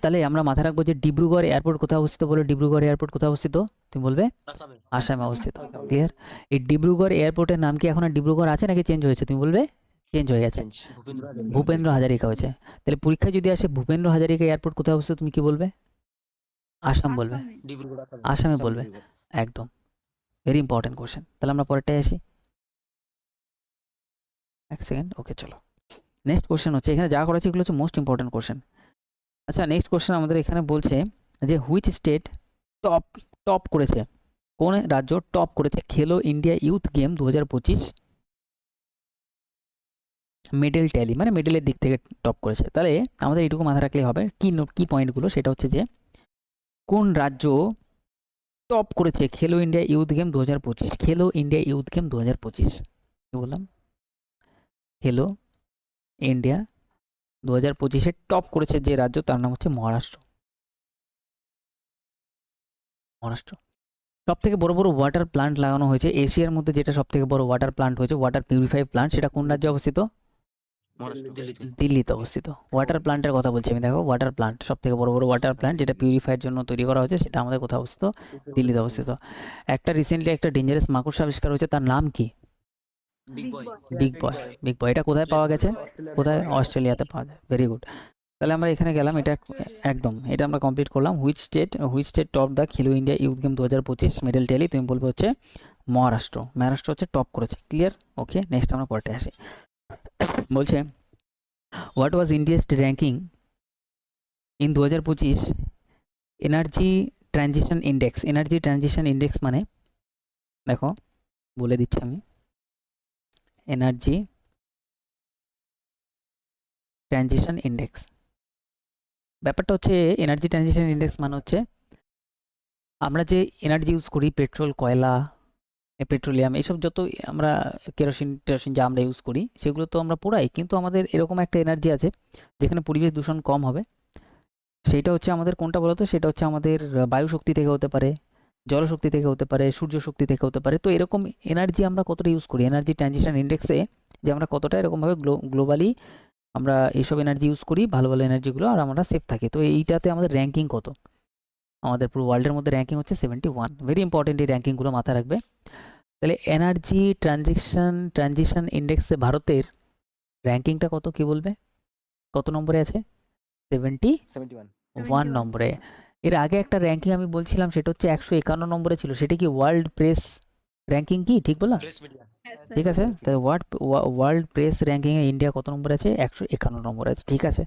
তাহলে আমরা মাথায় রাখবো যে ডিব্রুগড় এয়ারপোর্ট কোথায় অবস্থিত? বলে ডিব্রুগড় এয়ারপোর্ট কোথায় অবস্থিত? তুমি বলবে আসামে। আসামে অবস্থিত। আসামে। ক্লিয়ার? এই ডিব্রুগড় এয়ারপোর্টের নাম কি এখন আর ডিব্রুগড় আছে নাকি চেঞ্জ হয়েছে? তুমি বলবে চেঞ্জ হয়ে গেছে, চেঞ্জ। ভূপেন্দ্র হাজারিকা। ভূপেন্দ্র হাজারিকা হয়েছে। তাহলে পরীক্ষায় যদি আসে ভূপেন্দ্র হাজারিকা এয়ারপোর্ট কোথায় অবস্থিত, তুমি কি বলবে? আসাম বলবে, Assam. ডিব্রুগড় আসামে। আসামে আসাম, বলবে। ডিব্রুগড়। একদম, ভেরি ইম্পর্টেন্ট কোশ্চেন। তাহলে আমরা পরেরটায় আসি, এক সেকেন্ড। ওকে, চলো নেক্সট কোশ্চেন হচ্ছে, এখানে যা করেছে এগুলো হচ্ছে মোস্ট ইম্পর্টেন্ট কোশ্চেন। আচ্ছা, নেক্সট কোশ্চেন আমাদের এখানে বলছে যে হুইচ স্টেট টপ টপ করেছে, কোন রাজ্য টপ করেছে খেলো India youth game 2025 medal tally, মানে মেডেলের দিক থেকে টপ করেছে। তাহলে আমাদের এইটুকু মাথায় রাখলেই হবে। কি পয়েন্টগুলো, সেটা হচ্ছে যে কোন রাজ্য টপ করেছে খেলো ইন্ডিয়া ইউথ গেম 2025, খেলো ইন্ডিয়া ইউথ গেম 2025। কি বললাম? খেলো ইন্ডিয়া 2025-এ টপ করেছে যে রাজ্য, তার নাম হচ্ছে মহারাষ্ট্র। মহারাষ্ট্র। সব থেকে বড় বড় ওয়াটার প্লান্ট লাগানো হয়েছে এশিয়ার মধ্যে, যেটা সব থেকে বড় ওয়াটার প্লান্ট হয়েছে, ওয়াটার পিউরিফাই প্লান্ট, সেটা কোন রাজ্যে অবস্থিত? মহারাষ্ট্র, দিল্লিতে। দিল্লিতে অবস্থিত। ওয়াটার প্লান্টের কথা বলছি আমি, দেখো ওয়াটার প্লান্ট, সব থেকে বড় বড় ওয়াটার প্লান্ট যেটা পিউরিফাইয়ের জন্য তৈরি করা হয়েছে, সেটা আমাদের কোথায় অবস্থিত? দিল্লিতে অবস্থিত। একটা রিসেন্টলি একটা ডেঞ্জারাস মাকড়সা আবিষ্কার হয়েছে, তার নাম কি? Big boy. Big boy. Big boy এটা কোথায় পাওয়া গেছে? কোথায়? অস্ট্রেলিয়াতে পাওয়া যায়। Very good. তাহলে আমরা এখানে গেলাম, এটা একদম, এটা আমরা কমপ্লিট করলাম। হুইচ স্টেট টপ দ্য খেলো India youth game 2025 medal tally? তুমি বলবে হচ্ছে মহারাষ্ট্র। মহারাষ্ট্র হচ্ছে টপ করেছে। ক্লিয়ার? ওকে, নেক্সট আমরা পরেরটা আসি। বলছে what was India's ranking in 2025 energy transition index. Energy transition index মানে, দেখো বলে দিচ্ছি আমি, এনার্জি ট্রানজিশন ইন্ডেক্স, ব্যাপারটা হচ্ছে এনার্জি ট্রানজিশন ইন্ডেক্স মানে হচ্ছে আমরা যে এনার্জি ইউজ করি, পেট্রোল, কয়লা, পেট্রোলিয়াম, এইসব যত আমরা কেরোসিন টেরোসিন যা আমরা ইউজ করি, সেগুলো তো আমরা পোড়াই, কিন্তু আমাদের এরকম একটা এনার্জি আছে যেখানে পরিবেশ দূষণ কম হবে। সেইটা হচ্ছে আমাদের কোনটা বলতো? সেটা হচ্ছে আমাদের বায়ু শক্তি থেকে হতে পারে, জলশক্তি থেকে হতে পারে, সূর্য শক্তি থেকে হতে পারে। তো এরকম এনার্জি আমরা কতটা ইউজ করি, এনার্জি ট্রানজিশন ইন্ডেক্সে, যে আমরা কতটা এরকমভাবে গ্লোবালি আমরা এইসব এনার্জি ইউজ করি, ভালো ভালো এনার্জিগুলো, আর আমরা সেফ থাকি। তো এইটাতে আমাদের র্যাঙ্কিং কত? আমাদের পুরো ওয়ার্ল্ডের মধ্যে র্যাঙ্কিং হচ্ছে 71। ভেরি ইম্পর্টেন্ট, এই র্যাঙ্কিংগুলো মাথায় রাখবে। তাহলে এনার্জি ট্রানজিশন ইন্ডেক্সে ভারতের র্যাঙ্কিংটা কত? কি বলবে? কত নম্বরে আছে? 71 নম্বরে। এর আগে একটা র্যাঙ্কিং আমি বলছিলাম, সেটা হচ্ছে 151 নম্বরে ছিল। সেটা কি ওয়ার্ল্ড প্রেস র্যাঙ্কিং? কি ঠিক বললাম? Press media. Yes, sir. ঠিক আছে, তাহলে ওয়ার্ল্ড প্রেস র্যাঙ্কিংয়ে ইন্ডিয়া কত নম্বরে আছে? 151 নম্বরে আছে। ঠিক আছে,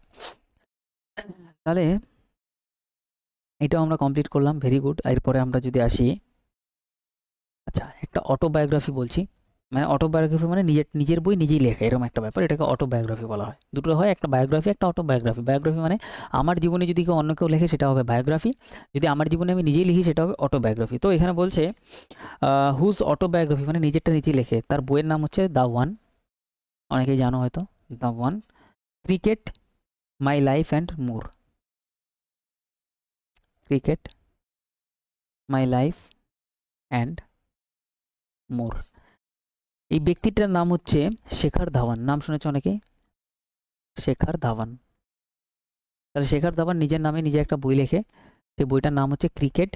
তাহলে এটাও আমরা কমপ্লিট করলাম। Very good. এরপরে আমরা যদি আসি, আচ্ছা একটা অটোবায়োগ্রাফি বলছি, মানে অটোবায়োগ্রাফি মানে নিজের বই নিজেই লেখা, এরকম একটা ব্যাপার, এটাকে অটোবায়োগ্রাফি বলা হয়। দুটো হয়, একটা বায়োগ্রাফি, একটা অটোবায়োগ্রাফি। বায়োগ্রাফি মানে আমার জীবনে যদি কেউ অন্য কেউ লেখে সেটা হবে বায়োগ্রাফি, যদি আমার জীবনে আমি নিজেই লিখি সেটা হবে অটোবায়োগ্রাফি। তো এখানে বলছে হুজ অটোবায়োগ্রাফি মানে নিজেরটা নিজেই লেখে, তার বইয়ের নাম হচ্ছে দ্য ওয়ান, অনেকেই জানো হয়তো, the one, cricket, my life and more. Cricket, my life and more. এই ব্যক্তিটার নাম হচ্ছে শেখর ধাওয়ান। নাম শুনেছ অনেকে? শেখর ধাওয়ান। তাহলে শেখর ধাওয়ান নিজের নামে নিজে একটা বই লেখে, সেই বইটার নাম হচ্ছে cricket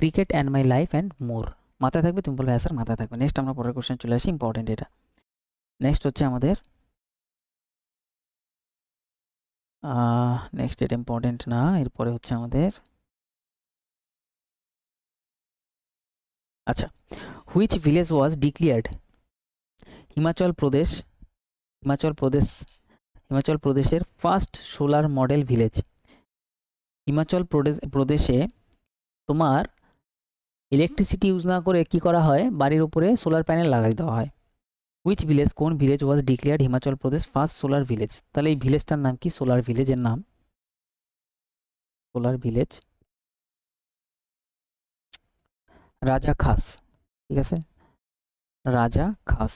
cricket and my life and more. মাথায় থাকবে, তুমি বলবে হ্যাঁ স্যার মাথায় থাকবে। নেক্সট আমরা পরের কোশ্চেন চলে আসি, ইম্পর্টেন্ট এটা। নেক্সট হচ্ছে আমাদের নেক্সট, এটা ইম্পর্টেন্ট না, এরপরে হচ্ছে আমাদের আচ্ছা, which village was declared Himachal Pradesh Himachal প্রদেশের first solar model village. Himachal প্রদেশে তোমার ইলেকট্রিসিটি ইউজ না করে কি করা হয়, বাড়ির উপরে সোলার প্যানেল লাগাই দেওয়া হয়। হুইচ ভিলেজ, কোন village was declared Himachal Pradesh first solar village. তাহলে এই ভিলেজটার নাম কি, সোলার ভিলেজের নাম সোলার ভিলেজ রাজা খাস। ঠিক আছে, রাজা খাস।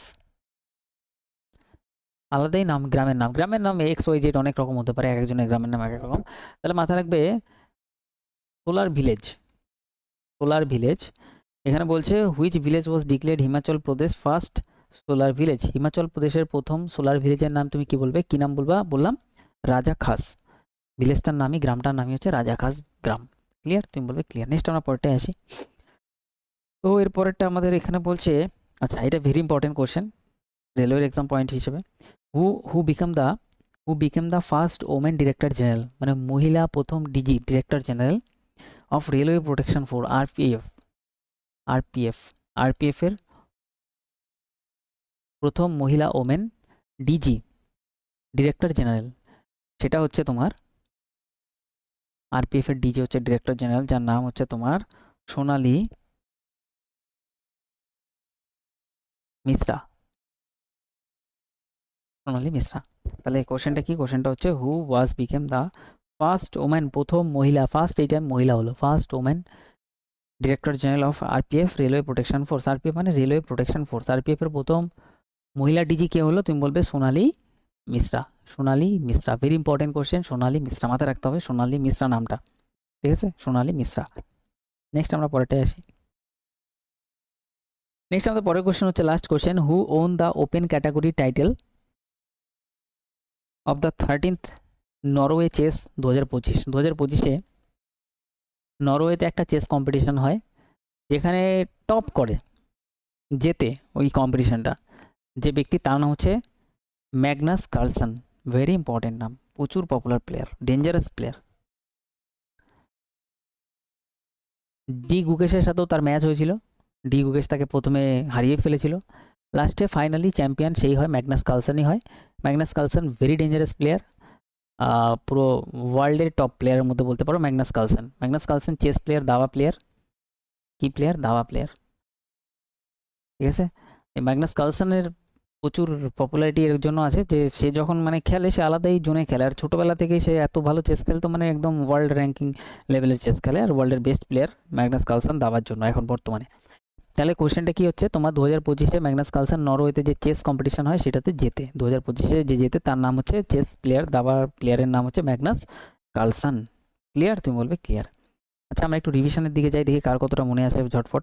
আলাদাই নাম, গ্রামের নাম এক্স ওয়াই জেড অনেক রকম হতে পারে, এক একজনের গ্রামের নাম এক এক রকম। তাহলে মাথায় রাখবে সোলার ভিলেজ। এখানে বলছে which village was declared Himachal Pradesh first solar village. Himachal প্রদেশের প্রথম সোলার ভিলেজের নাম তুমি কি বলবে, কি নাম বলবা, বললাম রাজা খাস। ভিলেজটার নামই, গ্রামটার নামই হচ্ছে রাজা খাস গ্রাম। ক্লিয়ার, তুমি বলবে ক্লিয়ার। নেক্সট আমরা পরেরটায় আসি। তো এর পরেরটা আমাদের এখানে বলছে, আচ্ছা এটা ভেরি ইম্পর্টেন্ট কোশ্চেন রেলওয়ের এক্সাম পয়েন্ট হিসেবে। Who became the first women director general, মানে মহিলা প্রথম DG director general of railway protection force RPF এর প্রথম মহিলা ওমেন ডিজি ডিরেক্টর জেনারেল, সেটা হচ্ছে তোমার আরপিএফ এর ডিজি হচ্ছে ডিরেক্টর জেনারেল, যার নাম হচ্ছে তোমার সোনালী মিশ্রা। তাহলে কোশ্চেনটা কি, কোশ্চেনটা হচ্ছে হু ওয়াজ বিকেম দ্য ফার্স্ট ওমেন, প্রথম মহিলা, ফার্স্ট এই টাইম মহিলা হলো, first women director general of RPF railway protection force. RPF মানে রেলওয়ে প্রোটেকশন ফোর্স। আরপিএফ এর প্রথম মহিলা ডিজি কে হলো, তুমি বলবে সোনালী মিশ্রা। ভেরি ইম্পর্টেন্ট কোশ্চেন, সোনালী মিশ্রা, মাথায় রাখতে হবে সোনালী মিশ্রা নামটা। ঠিক আছে, সোনালী মিশ্রা। নেক্সট আমরা পরেরটায় আসি। নেক্সট আমাদের পরের কোশ্চেন হচ্ছে last question, who won the open category title of the 13th Norway chess 2025 নরওয়েতে একটা চেস কম্পিটিশন হয়, যেখানে টপ করে জেতে ওই কম্পিটিশনটা যে ব্যক্তি, তার নাম হচ্ছে ম্যাগনাস কার্লসন। ভেরি ইম্পর্টেন্ট নাম, প্রচুর popular player, dangerous player. D গুকেশের সাথেও তার ম্যাচ হয়েছিল, ডি গুকেশ তাকে প্রথমে হারিয়ে ফেলেছিল, লাস্টে ফাইনালি চ্যাম্পিয়ন সেই হয় ম্যাগনাস কার্লসনই হয়। Magnus Carlsen very dangerous player, পুরো ওয়ার্ল্ডের টপ প্লেয়ারের মধ্যে বলতে পারো ম্যাগনাস কার্লসন চেস প্লেয়ার, দাবা প্লেয়ার, কি প্লেয়ার, দাবা প্লেয়ার। ঠিক আছে, এই ম্যাগনাস কার্লসনের প্রচুর পপুলারিটি এর জন্য আছে যে সে যখন মানে খেলে, সে আলাদাই জোনে খেলে, আর ছোটোবেলা থেকেই সে এত ভালো চেস খেলতো, মানে একদম ওয়ার্ল্ড র্যাঙ্কিং লেভেলের চেস খেলে, আর ওয়ার্ল্ডের বেস্ট প্লেয়ার ম্যাগনাস কার্লসন দাবার জন্য এখন বর্তমানে। তাহলে কোশ্চেনটা কি হচ্ছে তোমার, 2025 ম্যাগনাস কার্লসন নরওয়েতে যে চেস কম্পিটিশন হয় সেটাতে জেতে, 2025 যে জেতে তার নাম হচ্ছে চেস প্লেয়ার, দাবার প্লেয়ারের নাম হচ্ছে ম্যাগনাস কার্লসন। ক্লিয়ার, তুমি বলবে ক্লিয়ার। আচ্ছা আমরা একটু রিভিশনের দিকে যাই, দেখি কার কতটা মনে আছে ঝটপট।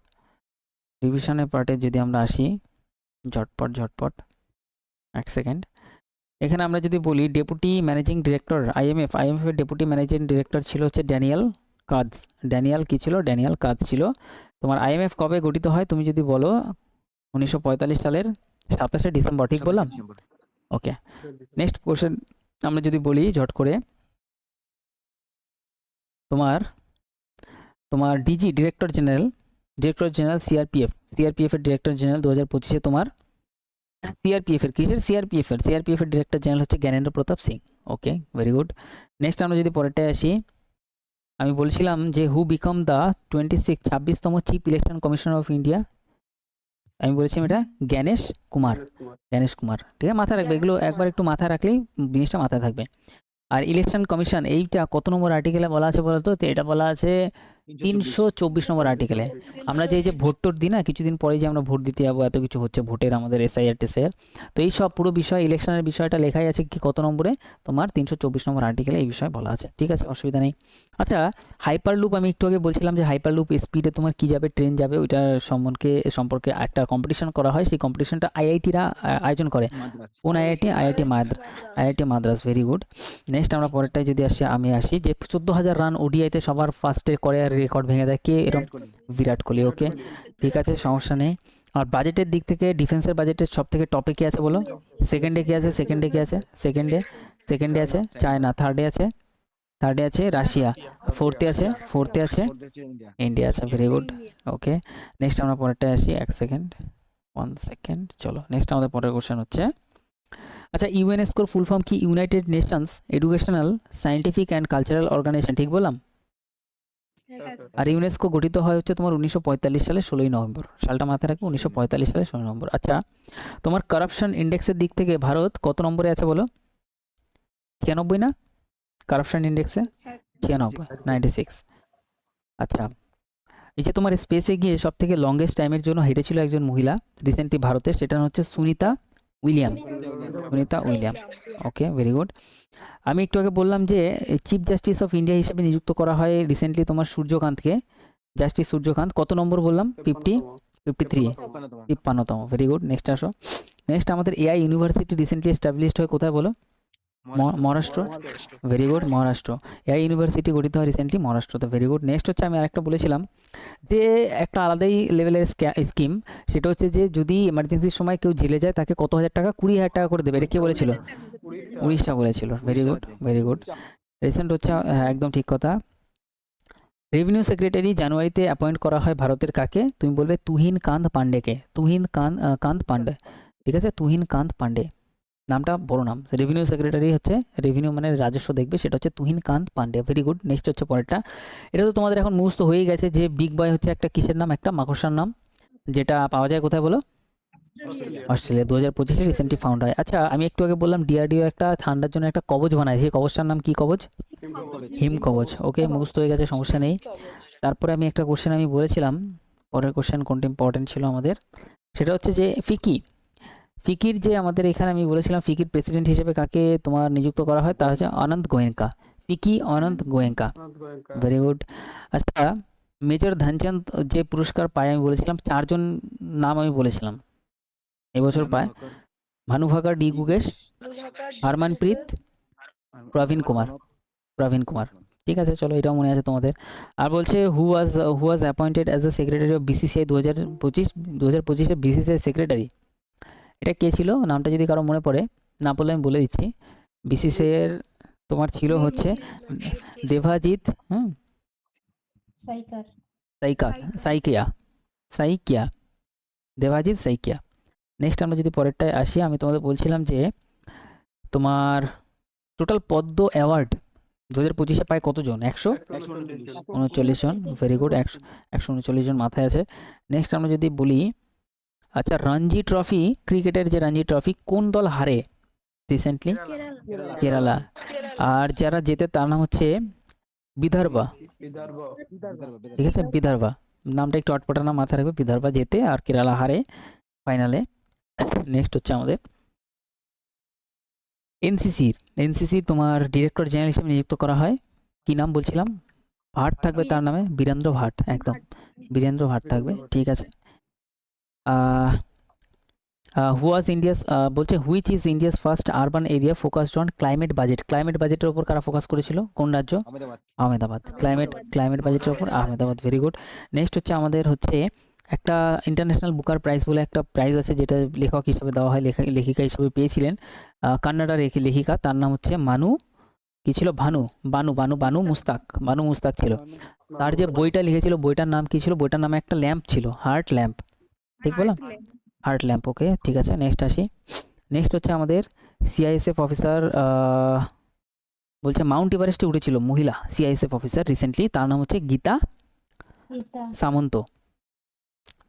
রিভিশনের পার্টে যদি আমরা আসি, ঝটপট এক সেকেন্ড। এখানে আমরা যদি বলি ডেপুটি ম্যানেজিং ডিরেক্টর আইএমএফ এর ডেপুটি ম্যানেজিং ডিরেক্টর ছিল হচ্ছে ড্যানিয়েল কাজ ছিল। তোমার আইএমএফ কবে গঠিত হয় তুমি যদি বলো, 1945 সালের 27শে ডিসেম্বর, ঠিক বললাম? ওকে, নেক্সট কোশ্চেন আমরা যদি বলি ঝট করে, তোমার ডিজি ডিরেক্টর জেনারেল সিআরপিএফ এর ডিরেক্টর জেনারেল 2025 তোমার সিআরপিএফ এর ডিরেক্টর জেনারেল হচ্ছে Gyanendra Pratap Singh. Okay, very good. Next আমরা যদি পরেরটায় আসি, আমি বলছিলাম যে হু বিকাম দ্য 26তম chief election commissioner of India, আমি বলেছিলাম এটা জ্ঞানেশ কুমার। ঠিক আছে, মাথায় রাখবে এগুলো, একবার একটু মাথায় রাখলেই জিনিসটা মাথায় থাকবে। আর ইলেকশন কমিশন এইটা কত নম্বর আর্টিকেলে বলা আছে বলতো, তো এটা বলা আছে 324 নম্বর আর্টিকেলে আমরা যে ভোট টোট দিই না, কিছুদিন পরে যে আমরা ভোট দিতে যাবো, এত কিছু হচ্ছে ভোটের আমাদের এসআইআর টেসআইআর, তো এই সব পুরো বিষয় ইলেকশনের বিষয়টা লেখাই আছে কি কত নম্বরে, তোমার 324 নম্বর আর্টিকেলে এই বিষয়ে বলা আছে। ঠিক আছে, অসুবিধা নেই। আচ্ছা, হাইপার লুপ আমি একটু আগে বলছিলাম যে হাইপার লুপ স্পিডে তোমার কি যাবে, ট্রেন যাবে, ওইটার সম্পর্কে একটা কম্পিটিশন করা হয়। সেই কম্পিটিশনটা আইআইটিরা আয়োজন করে। কোন IIT? IIT Madras. Very good. Next আমরা পরেরটায় যদি আমি আসি যে 14,000 রান ওডিআইতে সবার ফার্স্টে করে আর রেকর্ড ভেঙে দেয় কে? এরকম বিরাট কোহলি। ওকে, ঠিক আছে, সমস্যা নেই। আর বাজেটের দিক থেকে ডিফেন্সের বাজেটের সব থেকে টপে কি আছে বলো? সেকেন্ডে কি আছে? সেকেন্ডে আছে চায়না, থার্ডে আছে রাশিয়া, ফোর্থে আছে ইন্ডিয়া আছে। Very good. ওকে, নেক্সট আমরা পরেরটায় আসি। 1 সেকেন্ড, চলো নেক্সট আমাদের পরের কোশ্চেন হচ্ছে, আচ্ছা ইউএনএসকোর ফুল ফর্ম কি? United Nations Educational Scientific and Cultural Organisation, ঠিক বললাম? আর ইউনেস্কো গঠিত হয় হচ্ছে তোমার 1945 সালে 16ই নভেম্বর। সালটা মাথায় রাখবে, 1945 সালে 16 নভেম্বর। আচ্ছা, তোমার কারাপশন ইন্ডেক্সের দিক থেকে ভারত কত নম্বরে আছে বলো? 96 না? কারাপশন ইন্ডেক্সে 96। আচ্ছা, এই যে তোমার স্পেসে গিয়ে সব থেকে লংগেস্ট টাইমের জন্য হেঁটেছিল একজন মহিলা রিসেন্টলি ভারতে, সেটা হচ্ছে সুনিতা উইলিয়াম। ওকে, ভেরি গুড। আমি একটু আগে বললাম যে চিফ জাস্টিস অফ ইন্ডিয়া হিসেবে নিযুক্ত করা হয় রিসেন্টলি তোমার সূর্যকান্তকে, জাস্টিস সূর্যকান্ত। কত নম্বর বললাম? 53তম। Very good. নেক্সট আসো। নেক্সট আমাদের এআই ইউনিভার্সিটি রিসেন্টলি এস্টাবলিশড হয় কোথায় বলো? Maharashtra. Very good, Maharashtra. AI university গঠিত হয় রিসেন্টলি মহারাষ্ট্রতে। Very good. নেক্সট হচ্ছে আমি আরেকটা বলেছিলাম যে একটা আলাদাই লেভেলের স্কিম, সেটা হচ্ছে যে যদি এমার্জেন্সির সময় কেউ জেলে যায় তাকে কত হাজার টাকা? 20,000 টাকা করে দেবে। এটা কে বলেছিল? উড়িষ্যা বলেছিল। Very good. রিসেন্ট হচ্ছে, হ্যাঁ একদম ঠিক কথা। রেভিনিউ সেক্রেটারি জানুয়ারিতে অ্যাপয়েন্ট করা হয় ভারতের কাকে? তুমি বলবে তুহিন কান্ত পান্ডেকে। কান্ত পান্ডে, ঠিক আছে, তুহিন কান্ত পান্ডে নামটা বড় নাম। রেভিনিউ সেক্রেটারি হচ্ছে, রেভিনিউ মানে রাজস্ব দেখবে, সেটা হচ্ছে Tuhin Kanta Pandey. Very good. Next হচ্ছে পরেরটা, এটা তো তোমাদের এখন মুখস্থ হয়েই গেছে যে বিগ বয় হচ্ছে একটা কিসের নাম? একটা মাকড়সার নাম, যেটা পাওয়া যায় কোথায় বলো? অস্ট্রেলিয়া। 2025-এ রিসেন্টলি ফাউন্ড হয়। আচ্ছা, আমি একটু আগে বললাম ডিআরডিও একটা ঠান্ডার জন্য একটা কবচ বানায়, সেই কবচটার নাম কি কবচ? হিম কবচ। ওকে, মুখস্থ হয়ে গেছে, সমস্যা নেই। তারপরে আমি একটা কোশ্চেন আমি বলেছিলাম, পরের কোশ্চেন কোনটা ইম্পর্টেন্ট ছিল আমাদের, সেটা হচ্ছে যে ফিকির যে আমাদের এখানে আমি বলেছিলাম ফিকির প্রেসিডেন্ট হিসেবে কাকে তোমার নিযুক্ত করা হয়? তা হচ্ছে আনন্দ গোয়েঙ্কা। আনন্দ গোয়েঙ্কা। Very good. আচ্ছা, মেজর ধ্যানচাঁদ যে পুরস্কার পায় আমি বলেছিলাম 4জন নাম আমি বলেছিলাম এবছর পায়। ভানুভাকার, ডি গুগেশ, হারমানপ্রীত, প্রবীণ কুমার। ঠিক আছে, চলো এটাও মনে আছে তোমাদের। আর বলছে who was appointed as a secretary of BCCI 2025 BCCI secretary, এটা কে ছিল? নামটা যদি কারো মনে পড়ে, না পড়লে আমি বলে দিচ্ছি। বিসিসিআই এর তোমার ছিল হচ্ছে দেবাজিৎ সাইকিয়া, দেবাজিৎ সাইকিয়া। নেক্সট আমরা যদি পরেরটায় আসি, আমি তোমাদের বলছিলাম যে তোমার টোটাল পদ্ম অ্যাওয়ার্ড 2025-এ পায় কতজন? 139 জন। ভেরি গুড, 139 জন মাথায় আছে। নেক্সট আমরা যদি বলি, আচ্ছা রঞ্জি ট্রফি, ক্রিকেটের যে রঞ্জি ট্রফি কোন দল হারে রিসেন্টলি? কেরালা। আর যারা জেতে তার নাম হচ্ছে বিদর্ভা। ঠিক আছে, বিদর্ভা নামটা একটু আটপটা নাম, মাথায় রাখবে। বিদর্ভা জেতে আর কেরালা হারে ফাইনালে। নেক্সট হচ্ছে আমাদের এনসিসি তোমার ডিরেক্টর জেনারেল হিসেবে নিযুক্ত করা হয়, কি নাম বলছিলাম? ভাট থাকবে তার নামে, বীরেন্দ্র ভাট। একদম, বীরেন্দ্র ভাট থাকবে। ঠিক আছে। বলছে which is India's first urban area focused on climate budget? Climate বাজেটের উপর কারা ফোকাস করেছিল? কোন রাজ্য? আহমেদাবাদ। ক্লাইমেট বাজেটের উপর আহমেদাবাদ। Very good. নেক্সট হচ্ছে আমাদের হচ্ছে একটা ইন্টারন্যাশনাল বুকার প্রাইজ বলে একটা প্রাইজ আছে, যেটা লেখক হিসেবে দেওয়া হয়, লেখিকা হিসেবে পেয়েছিলেন কান্নাডার লেখিকা, তার নাম হচ্ছে কি ছিল? বানু মুস্তাক ছিল। তার যে বইটা লিখেছিল, বইটার নাম কি ছিল? বইটার নামে একটা ল্যাম্প ছিল, হার্ট ল্যাম্প। ঠিক বললাম? Heart lamp. ওকে, ঠিক আছে। নেক্সট আসি। নেক্সট হচ্ছে আমাদের সিআইএসএফ অফিসার, বলছে মাউন্ট এভারেস্টে উঠেছিল মহিলা সিআইএসএফ অফিসার রিসেন্টলি, তার নাম হচ্ছে গীতা সামন্ত।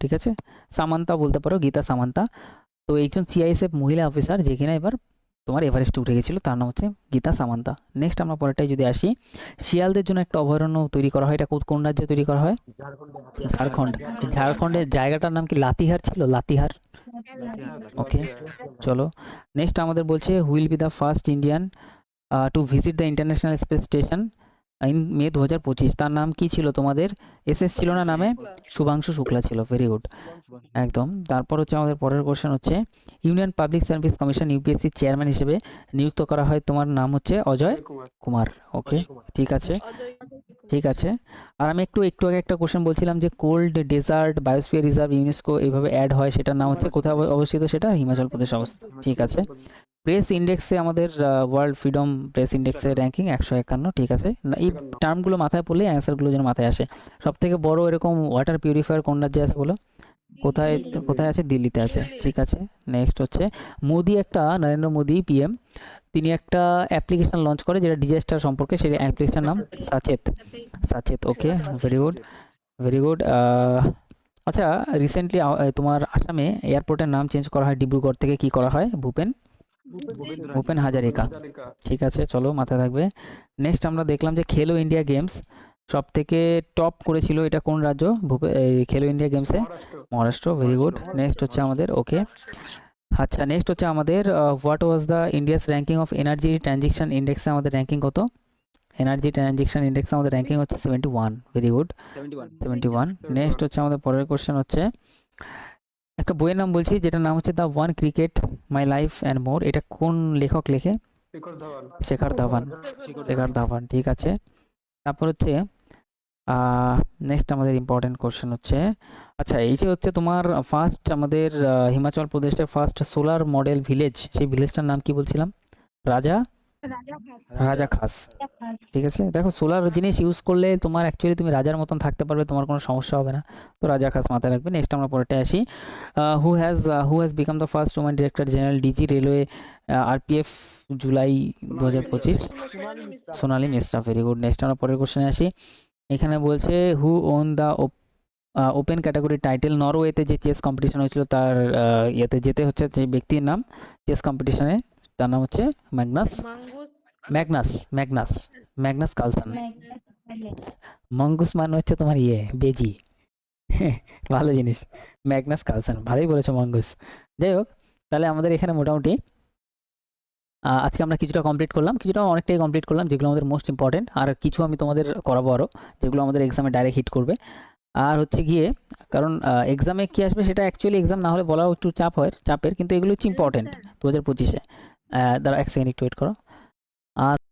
ঠিক আছে, সামান্তা বলতে পারো, গীতা সামান্তা। তো একজন সিআইএসএফ মহিলা অফিসার যে কিনা এবার তোমার এভারেস্টে উঠে গেছিলো, তার নাম হচ্ছে গীতা সামান্তা। নেক্সট আমরা পরেরটায় যদি আসি, শিয়ালদের জন্য একটা অভয়ারণ্য তৈরি করা হয়, এটা কোন রাজ্যে তৈরি করা হয়? ঝাড়খণ্ড। ঝাড়খণ্ডের জায়গাটার নাম কি লাতিহার ছিল? লাতিহার। ওকে, চলো নেক্সট আমাদের বলছে who'll be the first Indian to visit the international space station in May 2025। তার নাম কি ছিল তোমাদের? এসএস ছিল না নামে? শুভাংশু শুক্লা ছিল, ভেরি গুড, একদম। তারপর হচ্ছে আমাদের পরের কোশ্চেন হচ্ছে union Public Service Commission UPSC chairman হিসেবে নিযুক্ত করা হয়, তোমার নাম হচ্ছে অজয় কুমার। কুমার। ওকে, ঠিক আছে, ঠিক আছে। আর আমি একটু আগে একটা কোশ্চেন বলছিলাম যে cold dessert biosphere reserve UNESCO এইভাবে অ্যাড হয়, সেটার নাম হচ্ছে কোথায় অবস্থিত? সেটা হিমাচল প্রদেশ অবস্থিত, ঠিক আছে। প্রেস ইন্ডেক্সে আমাদের ওয়ার্ল্ড ফ্রিডম প্রেস ইন্ডেক্সের র্যাঙ্কিং 151, ঠিক আছে। না, এই টার্মগুলো মাথায় পড়লে অ্যান্সারগুলো যেন মাথায় আসে। সব থেকে বড় এরকম ওয়াটার পিউরিফায়ার কোন রাজ্যে আছে বলো? কোথায় কোথায় আছে? দিল্লিতে আছে, ঠিক আছে। নেক্সট হচ্ছে নরেন্দ্র মোদি পিএম, তিনি একটা অ্যাপ্লিকেশন লঞ্চ করে যেটা ডিজাস্টার সম্পর্কে, সেই অ্যাপ্লিকেশন নাম সাচেত। ওকে, ভেরি গুড, ভেরি গুড। আচ্ছা, রিসেন্টলি তোমার আসামে এয়ারপোর্টের নাম চেঞ্জ করা হয়, ডিব্রুগড় থেকে কি করা হয়? ভূপেন হাজারিকা, ঠিক আছে, চলো মাথায় থাকবে। নেক্সট আমরা দেখলাম যে খেলো ইন্ডিয়া গেমস সব থেকে টপ করেছিল, এটা কোন রাজ্য? খেলো ইন্ডিয়া গেমসে মহারাষ্ট্র, ভেরি গুড। নেক্সট হচ্ছে আমাদের ওকে, আচ্ছা নেক্সট হচ্ছে আমাদের what was the India's ranking of energy transition ইন্ডেক্সে আমাদের র্যাঙ্কিং কত? এনার্জি ট্রানজিশন ইন্ডেক্সে আমাদের র্যাঙ্কিং হচ্ছে 71, ভেরি গুড, 71। নেক্সট হচ্ছে আমাদের পরের কোশ্চেন হচ্ছে একটা বইয়ের নাম বলছি যেটার নাম হচ্ছে the one cricket my life and more, এটা কোন লেখক লেখে? শেখর ধাওয়ান, ঠিক আছে। তারপর হচ্ছে নেক্সট আমাদের ইম্পর্টেন্ট কোশ্চেন হচ্ছে, আচ্ছা এই যে হচ্ছে তোমার ফার্স্ট আমাদের হিমাচল প্রদেশের ফার্স্ট সোলার মডেল ভিলেজ, সেই ভিলেজটার নাম কি বলছিলাম? রাজা খাস, ঠিক আছে। দেখো সোলার জিনিস ইউজ করলে তোমার অ্যাকচুয়ালি তুমি রাজার মতন থাকতে পারবে, তোমার কোনো সমস্যা হবে না, তো রাজা খাস মাথায় রাখবে। নেক্সট আমরা পরেরটা আসি, who has become the first woman director general DG railway RPF July 2025? Sonali Mishra, very good. Next আমরা পরের কোশ্চেনে আসি, এখানে বলছে who won the open category title নরওয়েতে যে চেস কম্পিটিশন হয়েছিল তার ইয়েতে যেতে হচ্ছে যে ব্যক্তির নাম চেস কম্পিটিশনে, তার নাম হচ্ছে ম্যাগনাস কার্লসন। মঙ্গুস মানে হচ্ছে তোমার বেজি, ভালো জিনিস, ম্যাগনাস কার্লসন, ভালোই বলেছো মঙ্গুস। যাই হোক, তাহলে আমাদের এখানে মোটামুটি আজকে আমরা কিছুটা অনেকটাই কমপ্লিট করলাম, যেগুলো আমাদের মোস্ট ইম্পর্টেন্ট, আর কিছু আমি তোমাদের করাবো আরও, যেগুলো আমাদের এক্সামে ডাইরেক্ট হিট করবে। আর হচ্ছে গিয়ে কারণ এক্সামে কি আসবে সেটা অ্যাকচুয়ালি এক্সাম না হলে বলাও একটু চাপের, কিন্তু এগুলো হচ্ছে ইম্পর্টেন্ট 2025-এ। দাঁড়া এক সেকেন্ড একটু ওয়েট করো। আর